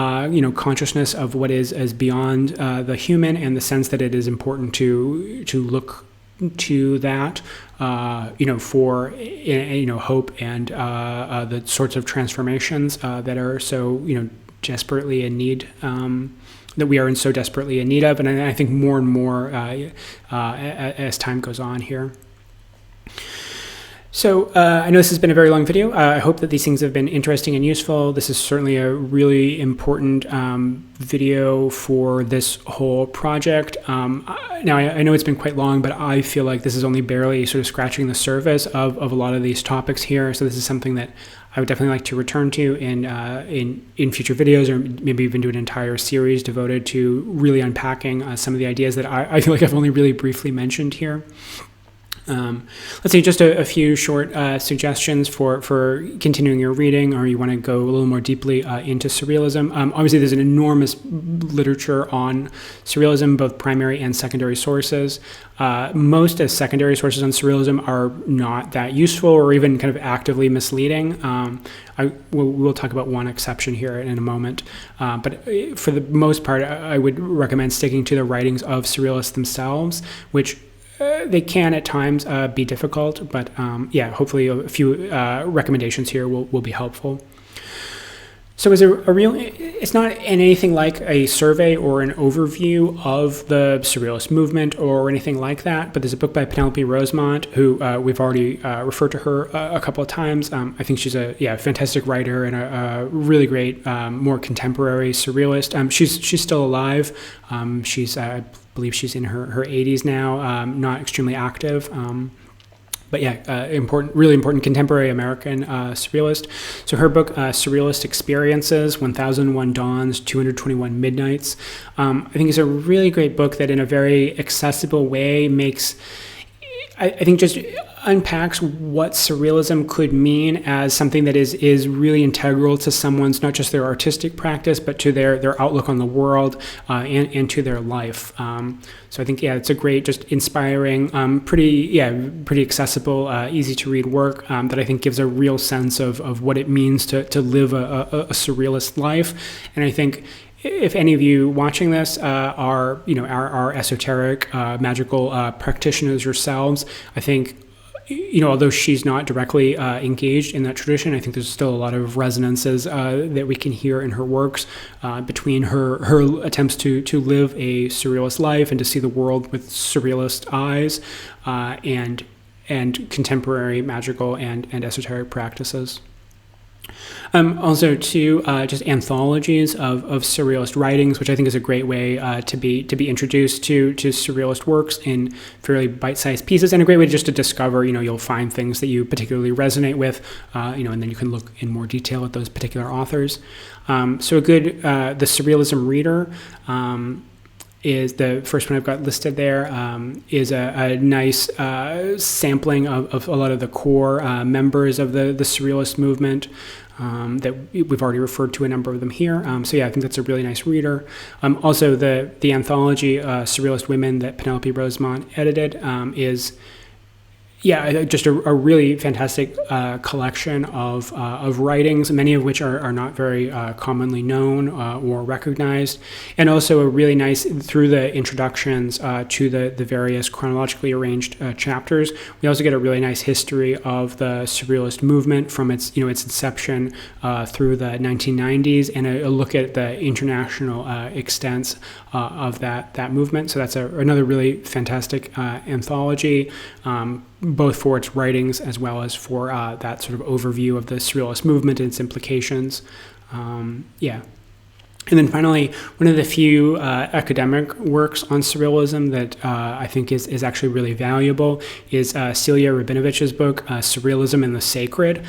consciousness of what is beyond the human, and the sense that it is important to look to that, for hope and the sorts of transformations that are so desperately in need. That we are so desperately in need of, and I think more and more as time goes on here. So I know this has been a very long video. I hope that these things have been interesting and useful. This is certainly a really important video for this whole project. Now, I know it's been quite long, but I feel like this is only barely sort of scratching the surface of a lot of these topics here. So this is something that I would definitely like to return to in future videos, or maybe even do an entire series devoted to really unpacking some of the ideas that I feel like I've only really briefly mentioned here. Let's see, just a few short suggestions for continuing your reading, or you want to go a little more deeply into Surrealism. Obviously, there's an enormous literature on Surrealism, both primary and secondary sources. Most as secondary sources on Surrealism are not that useful or even kind of actively misleading. We'll talk about one exception here in a moment. But for the most part, I would recommend sticking to the writings of Surrealists themselves, which they can at times be difficult, but hopefully a few recommendations here will be helpful. So it's not anything like a survey or an overview of the Surrealist movement or anything like that, but there's a book by Penelope Rosemont, who we've already referred to her a couple of times. I think she's a fantastic writer and a really great, more contemporary Surrealist. She's still alive. I believe she's in her 80s now, not extremely active. But really important contemporary American Surrealist. So her book, Surrealist Experiences, 1001 Dawns, 221 Midnights, I think is a really great book that in a very accessible way I think just unpacks what Surrealism could mean as something that is really integral to someone's, not just their artistic practice, but to their outlook on the world and to their life. So I think, it's a great, just inspiring, pretty accessible, easy to read work that I think gives a real sense of what it means to live a Surrealist life. And I think if any of you watching this are esoteric, magical practitioners yourselves, I think, although she's not directly engaged in that tradition, I think there's still a lot of resonances that we can hear in her works between her attempts to live a Surrealist life and to see the world with Surrealist eyes and contemporary magical and esoteric practices. Also, too, just anthologies of Surrealist writings, which I think is a great way to be introduced to Surrealist works in fairly bite-sized pieces, and a great way just to discover. You'll find things that you particularly resonate with, and then you can look in more detail at those particular authors. So a good the Surrealism Reader. Is the first one I've got listed there, is a nice sampling of a lot of the core members of the Surrealist movement that we've already referred to a number of them here. I think that's a really nice reader. Also, the anthology Surrealist Women that Penelope Rosemont edited is just a really fantastic collection of writings, many of which are not very commonly known or recognized, and also a really nice, through the introductions to the various chronologically arranged chapters, we also get a really nice history of the Surrealist movement from its inception through the 1990s, and a look at the international extents of that movement. So that's another really fantastic anthology, both for its writings as well as for that sort of overview of the Surrealist movement and its implications. And then finally, one of the few academic works on Surrealism that I think is actually really valuable is Celia Rabinovich's book, Surrealism and the Sacred,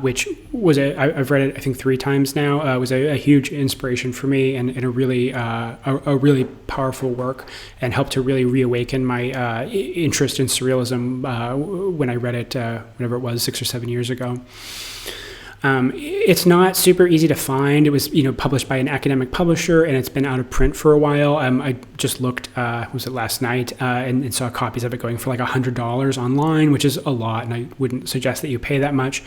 which was I've read it, I think, 3 times now. It was a huge inspiration for me and a really powerful work, and helped to really reawaken my interest in Surrealism when I read it, whenever it was, 6 or 7 years ago. It's not super easy to find. It was, published by an academic publisher, and it's been out of print for a while. I just looked, was it last night, and saw copies of it going for like $100 online, which is a lot, and I wouldn't suggest that you pay that much.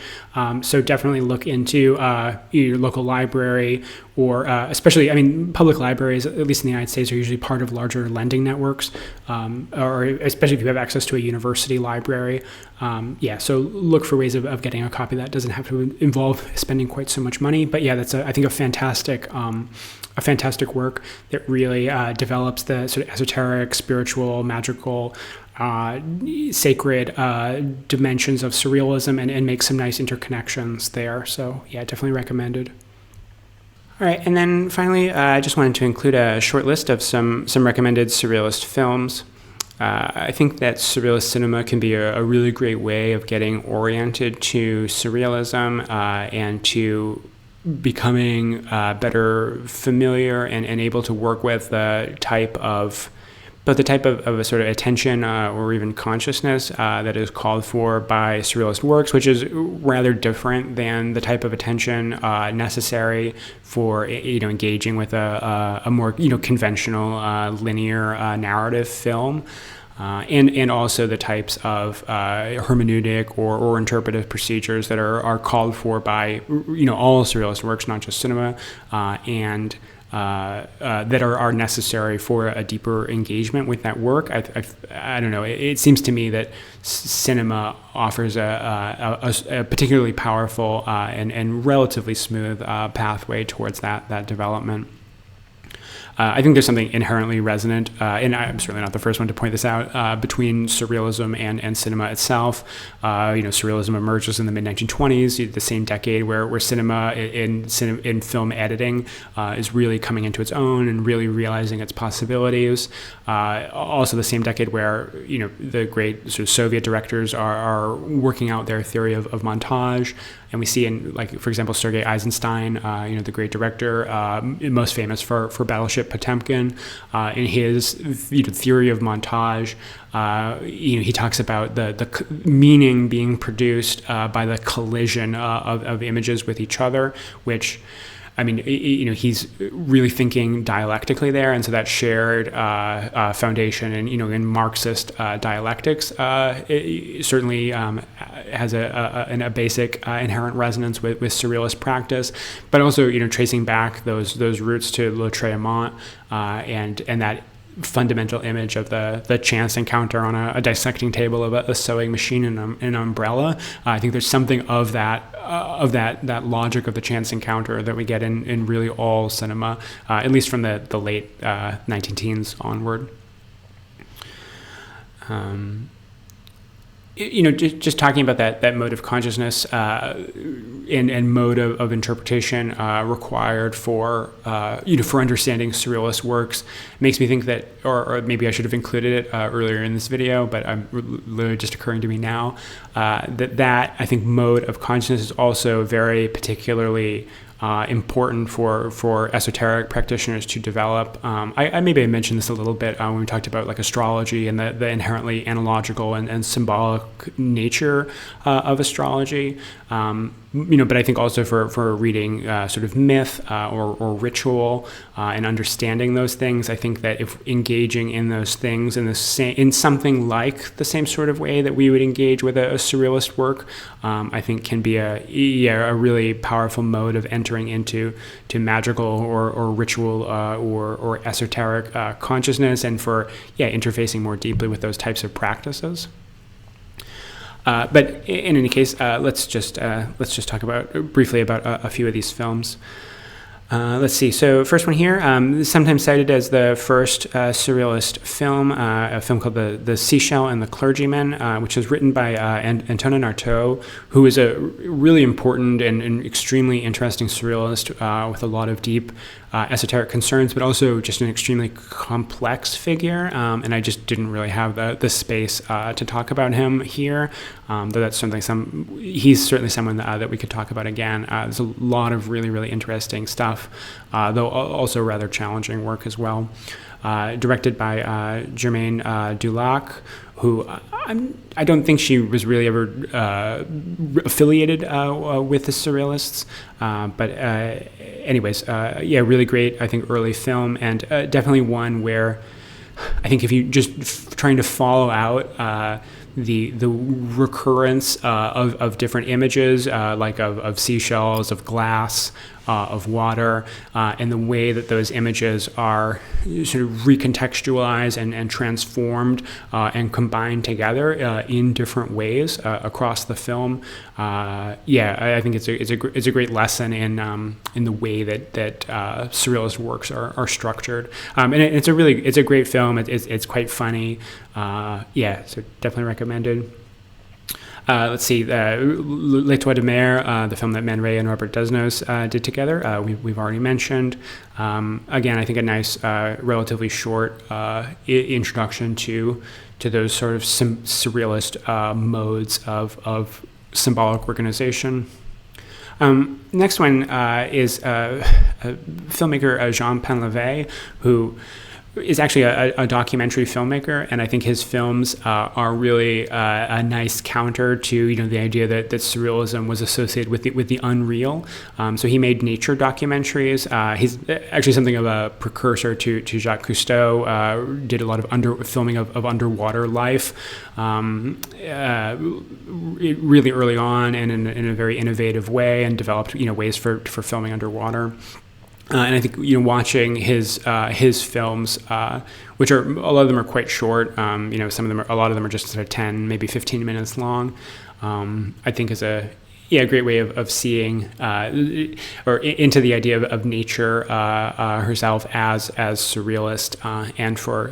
So definitely look into your local library, or especially, public libraries, at least in the United States, are usually part of larger lending networks, or especially if you have access to a university library. So look for ways of getting a copy that doesn't have to involve spending quite so much money. But that's I think a fantastic work that really develops the sort of esoteric, spiritual, magical, sacred dimensions of Surrealism, and makes some nice interconnections there. So definitely recommended. All right, and then finally, I just wanted to include a short list of some recommended Surrealist films. I think that Surrealist cinema can be a really great way of getting oriented to Surrealism and to becoming better familiar and able to work with the type of but the type of a sort of attention or even consciousness that is called for by surrealist works, which is rather different than the type of attention necessary for engaging with a more conventional linear narrative film. And also the types of hermeneutic or interpretive procedures that are called for by all surrealist works, not just cinema, and that are necessary for a deeper engagement with that work. I don't know. It seems to me that cinema offers a particularly powerful and relatively smooth pathway towards that development. I think there's something inherently resonant, and I'm certainly not the first one to point this out, between surrealism and cinema itself. Surrealism emerges in the mid-1920s, the same decade where cinema in film editing is really coming into its own and really realizing its possibilities. Also the same decade where the great sort of Soviet directors are working out their theory of montage. And we see in, for example, Sergei Eisenstein, the great director, most famous for Battleship Potemkin, in his theory of montage, he talks about the meaning being produced by the collision of images with each other, which, he's really thinking dialectically there, and so that shared foundation in Marxist dialectics certainly has a basic inherent resonance with surrealist practice, but also tracing back those roots to Lautréamont and that fundamental image of the chance encounter on a dissecting table of a sewing machine and an umbrella. I think there's something of that logic of the chance encounter that we get in really all cinema, at least from the late 19-teens onward. Just talking about that mode of consciousness and mode of interpretation required for understanding surrealist works makes me think that, or maybe I should have included it earlier in this video, but I'm literally just occurring to me now, that I think mode of consciousness is also very particularly important for esoteric practitioners to develop. I maybe mentioned this a little bit when we talked about astrology and the inherently analogical and symbolic nature of astrology. But I think also for reading sort of myth or ritual and understanding those things, I think that if engaging in those things in something like the same sort of way that we would engage with a surrealist work, I think can be a really powerful mode of entering into magical or ritual or esoteric consciousness, and for interfacing more deeply with those types of practices. But in any case, let's just talk briefly about a few of these films. Let's see. So first one here, sometimes cited as the first surrealist film, a film called The Seashell and the Clergyman, which was written by Antonin Artaud, who is a really important and extremely interesting surrealist with a lot of deep esoteric concerns, but also just an extremely complex figure. And I just didn't really have the space to talk about him here, though that's he's certainly someone that we could talk about again. There's a lot of really, really interesting stuff, though also rather challenging work as well. Directed by Germaine Dulac, who I don't think she was really ever affiliated with the Surrealists, but anyways, really great, I think, early film, and definitely one where I think if you just trying to follow out the recurrence of different images, like of seashells, of glass, of water, and the way that those images are sort of recontextualized and transformed and combined together in different ways across the film. I think it's a great lesson in the way that surrealist works are structured, and it's a great film. It's quite funny. So definitely recommended. Let's see, L'Étoile de Mer, the film that Man Ray and Robert Desnos did together, we've already mentioned. Again, I think a nice, relatively short introduction to those sort of surrealist modes of symbolic organization. Next one is filmmaker Jean Painlevé, who is actually a documentary filmmaker, and I think his films are really a nice counter to the idea that surrealism was associated with the unreal. So he made nature documentaries. He's actually something of a precursor to Jacques Cousteau. Did a lot of filming of underwater life, really early on, and in a very innovative way, and developed ways for filming underwater. And I think watching his films, which are a lot of them are quite short. Some of them a lot of them are just sort of 10, maybe 15 minutes long. I think is a great way of seeing or into the idea of nature herself as surrealist, and for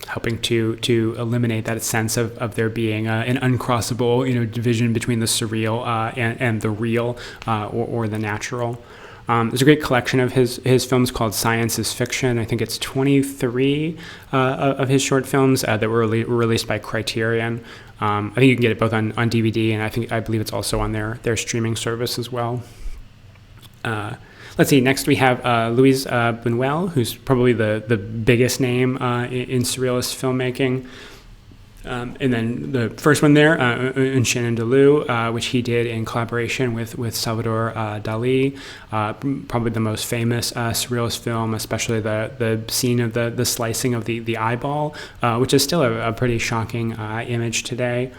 helping to eliminate that sense of there being an uncrossable division between the surreal and the real or the natural. There's a great collection of his films called Science is Fiction. I think it's 23 of his short films that were released by Criterion. I think you can get it both on DVD, and I believe it's also on their streaming service as well. Let's see. Next we have Louise Buñuel, who's probably the biggest name in surrealist filmmaking. And then the first one there, Un Chien Andalou, which he did in collaboration with Salvador Dali, probably the most famous surrealist film, especially the scene of the slicing of the eyeball, which is still a pretty shocking image today.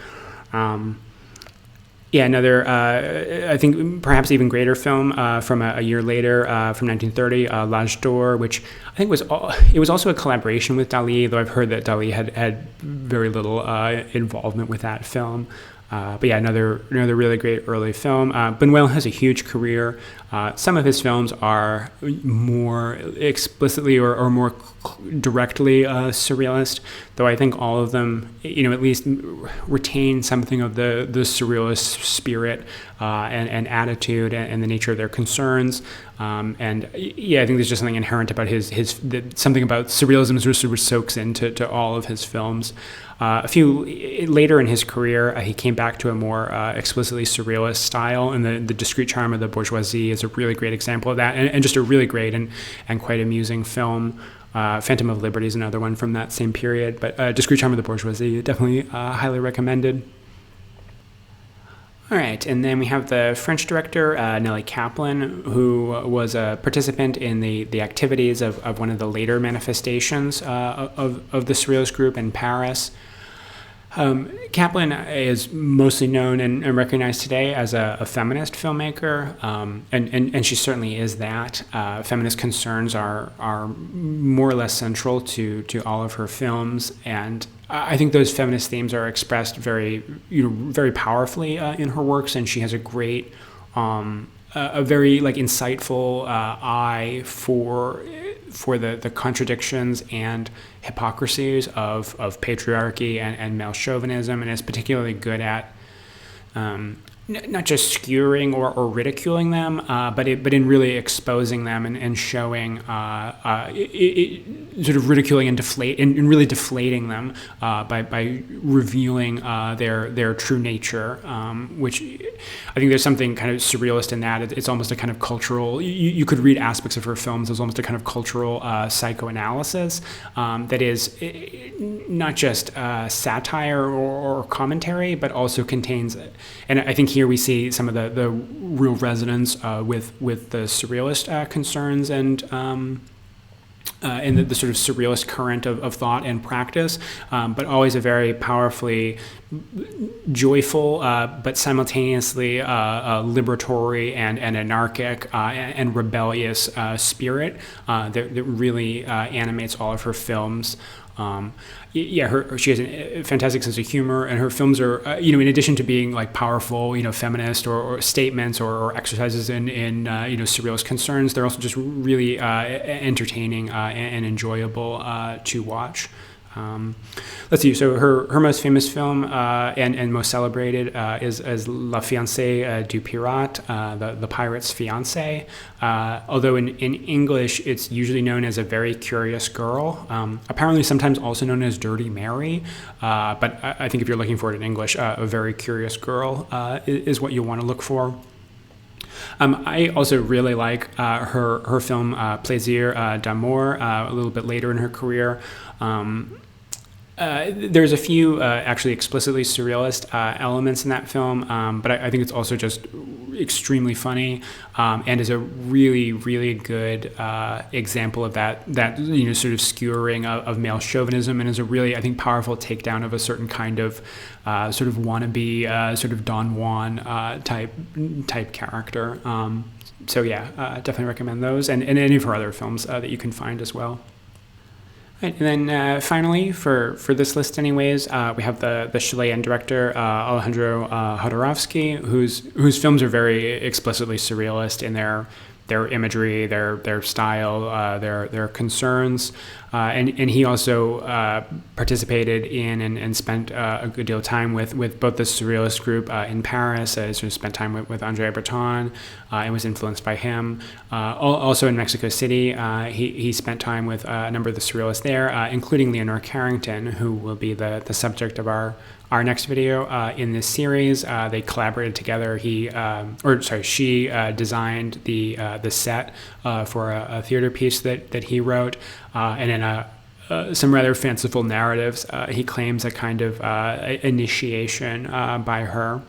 Another, I think perhaps even greater film from a year later, from 1930, L'Âge d'Or, which I think it was also a collaboration with Dali, though I've heard that Dali had very little involvement with that film. But another really great early film. Buñuel has a huge career. Some of his films are more explicitly or more directly surrealist, though I think all of them, at least retain something of the surrealist spirit and attitude and the nature of their concerns. And I think there's just something inherent about something about surrealism sort of soaks into all of his films. A few later in his career, he came back to a more explicitly surrealist style, and the Discreet Charm of the Bourgeoisie is a really great example of that, and just a really great and quite amusing film. Phantom of Liberty is another one from that same period, but Discreet Charm of the Bourgeoisie, definitely highly recommended. All right, and then we have the French director, Nelly Kaplan, who was a participant in the activities of one of the later manifestations of the Surrealist group in Paris. Kaplan is mostly known and recognized today as a feminist filmmaker, and she certainly is that. Feminist concerns are more or less central to all of her films, and I think those feminist themes are expressed very powerfully in her works, and she has a great, a very insightful eye for the contradictions and hypocrisies of patriarchy and male chauvinism, and is particularly good at not just skewering or ridiculing them, but in really exposing them and showing sort of ridiculing and really deflating them by revealing their true nature, which I think there's something kind of surrealist in that. It's almost a kind of cultural. You could read aspects of her films as almost a kind of cultural psychoanalysis that is not just satire or commentary, but also contains. And I think here we see some of the real resonance with the surrealist concerns and the sort of surrealist current of thought and practice, but always a very powerfully joyful, but simultaneously liberatory and anarchic and rebellious spirit that really animates all of her films. She has a fantastic sense of humor, and her films are, in addition to being powerful, feminist or statements or exercises in surrealist concerns, they're also just really entertaining and enjoyable to watch. Let's see. So her most famous film and most celebrated is La Fiancée du Pirate, the Pirate's Fiancé. Although in English it's usually known as A Very Curious Girl. Apparently sometimes also known as Dirty Mary. But I think if you're looking for it in English, A Very Curious Girl is what you want to look for. I also really like her film Plaisir d'amour, a little bit later in her career. There's a few actually explicitly surrealist elements in that film, but I think it's also just extremely funny, and is a really, really good example of that sort of skewering of male chauvinism, and is a really, I think, powerful takedown of a certain kind of sort of wannabe sort of Don Juan type character. So yeah, definitely recommend those, and any of her other films that you can find as well. Right, and then finally, for this list anyways, we have the Chilean director Alejandro Jodorowsky, whose films are very explicitly surrealist in their imagery, their style, their concerns, and he also participated in and spent a good deal of time with both the Surrealist group in Paris. Sort of spent time with André Breton and was influenced by him. Also in Mexico City, he spent time with a number of the Surrealists there, including Leonore Carrington, who will be the subject of our next video in this series. They collaborated together. She designed the set for a theater piece that he wrote, and in some rather fanciful narratives, he claims a kind of initiation by her.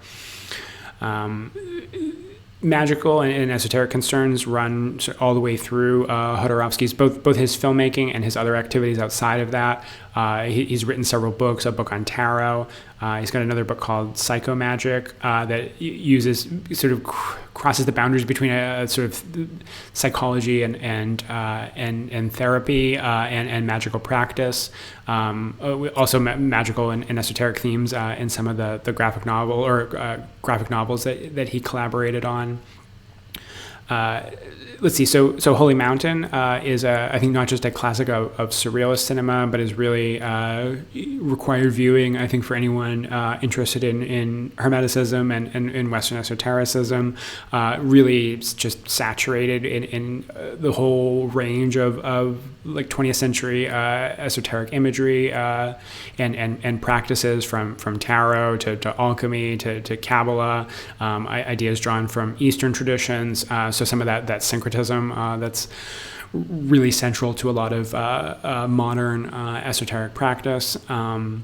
Magical and esoteric concerns run all the way through Jodorowsky's both his filmmaking and his other activities outside of that. He's written several books, a book on tarot. He's got another book called Psychomagic that uses sort of crosses the boundaries between a sort of psychology and therapy and magical practice. Also magical and esoteric themes in some of the graphic novels that he collaborated on. Let's see. So Holy Mountain is I think not just a classic of surrealist cinema, but is really required viewing, I think, for anyone interested in Hermeticism and in Western esotericism. Really, it's just saturated in the whole range of like 20th century esoteric imagery and practices from tarot to alchemy to Kabbalah, ideas drawn from Eastern traditions. So some of that syncretism that's really central to a lot of modern esoteric practice. And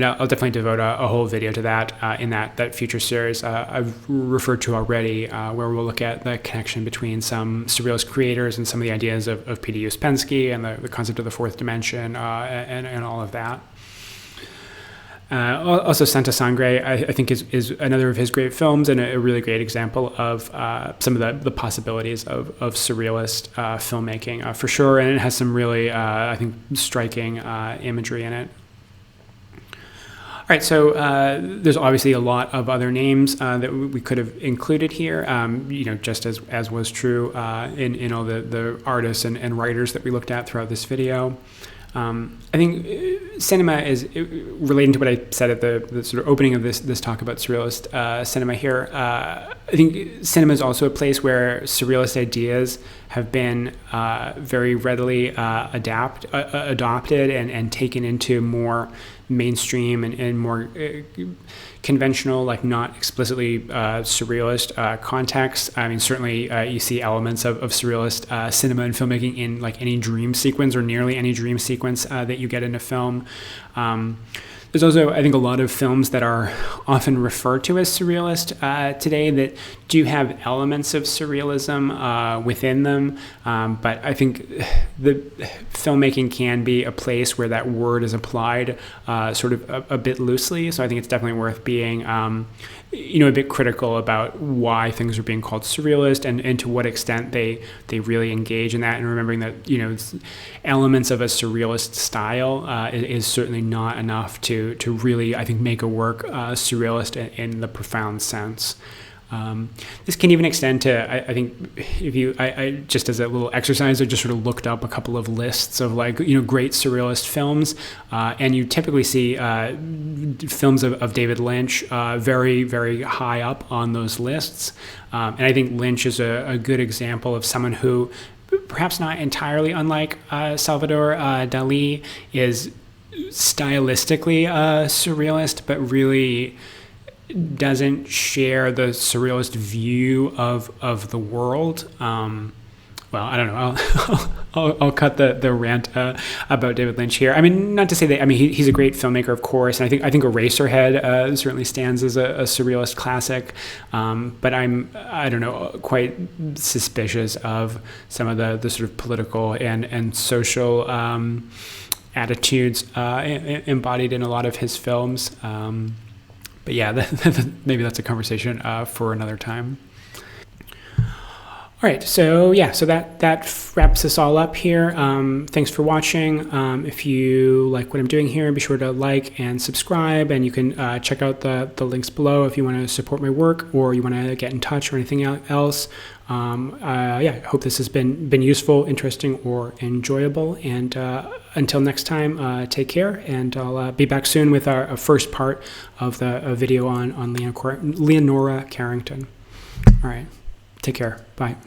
I'll definitely devote a whole video to that in that future series I've referred to already, where we'll look at the connection between some surrealist creators and some of the ideas of P.D. Uspensky and the concept of the fourth dimension and all of that. Also, Santa Sangre, I think, is another of his great films and a really great example of some of the possibilities of surrealist filmmaking, for sure. And it has some really, I think, striking imagery in it. All right, so there's obviously a lot of other names that we could have included here, just as was true in all the artists and writers that we looked at throughout this video. I think cinema is, relating to what I said at the sort of opening of this talk about surrealist cinema here. I think cinema is also a place where surrealist ideas have been very readily adopted and taken into more mainstream and more conventional, like not explicitly surrealist context. I mean, certainly you see elements of surrealist cinema and filmmaking in like any dream sequence or nearly any dream sequence that you get in a film. There's also, I think, a lot of films that are often referred to as surrealist today that do have elements of surrealism within them, but I think the filmmaking can be a place where that word is applied sort of a bit loosely. So I think it's definitely worth being a bit critical about why things are being called surrealist and to what extent they really engage in that, and remembering that elements of a surrealist style is certainly not enough to really, I think, make a work surrealist in the profound sense. This can even extend to, I think, if I just as a little exercise, I just sort of looked up a couple of lists of great surrealist films, and you typically see films of David Lynch very, very high up on those lists. And I think Lynch is a good example of someone who, perhaps not entirely unlike Salvador Dali, is stylistically surrealist, but really doesn't share the surrealist view of the world. Well, I don't know. I'll cut the rant about David Lynch here. I mean, not to say that. I mean, he's a great filmmaker, of course, and I think Eraserhead certainly stands as a surrealist classic. But I don't know, quite suspicious of some of the sort of political and social attitudes embodied in a lot of his films. But yeah, maybe that's a conversation for another time. All right, so yeah, so that wraps us all up here. Thanks for watching. If you like what I'm doing here, be sure to like and subscribe, and you can check out the links below if you want to support my work or you want to get in touch or anything else. Yeah, I hope this has been useful, interesting, or enjoyable. And until next time, take care, and I'll be back soon with our first part of the video on Leonora Carrington. All right. Take care. Bye.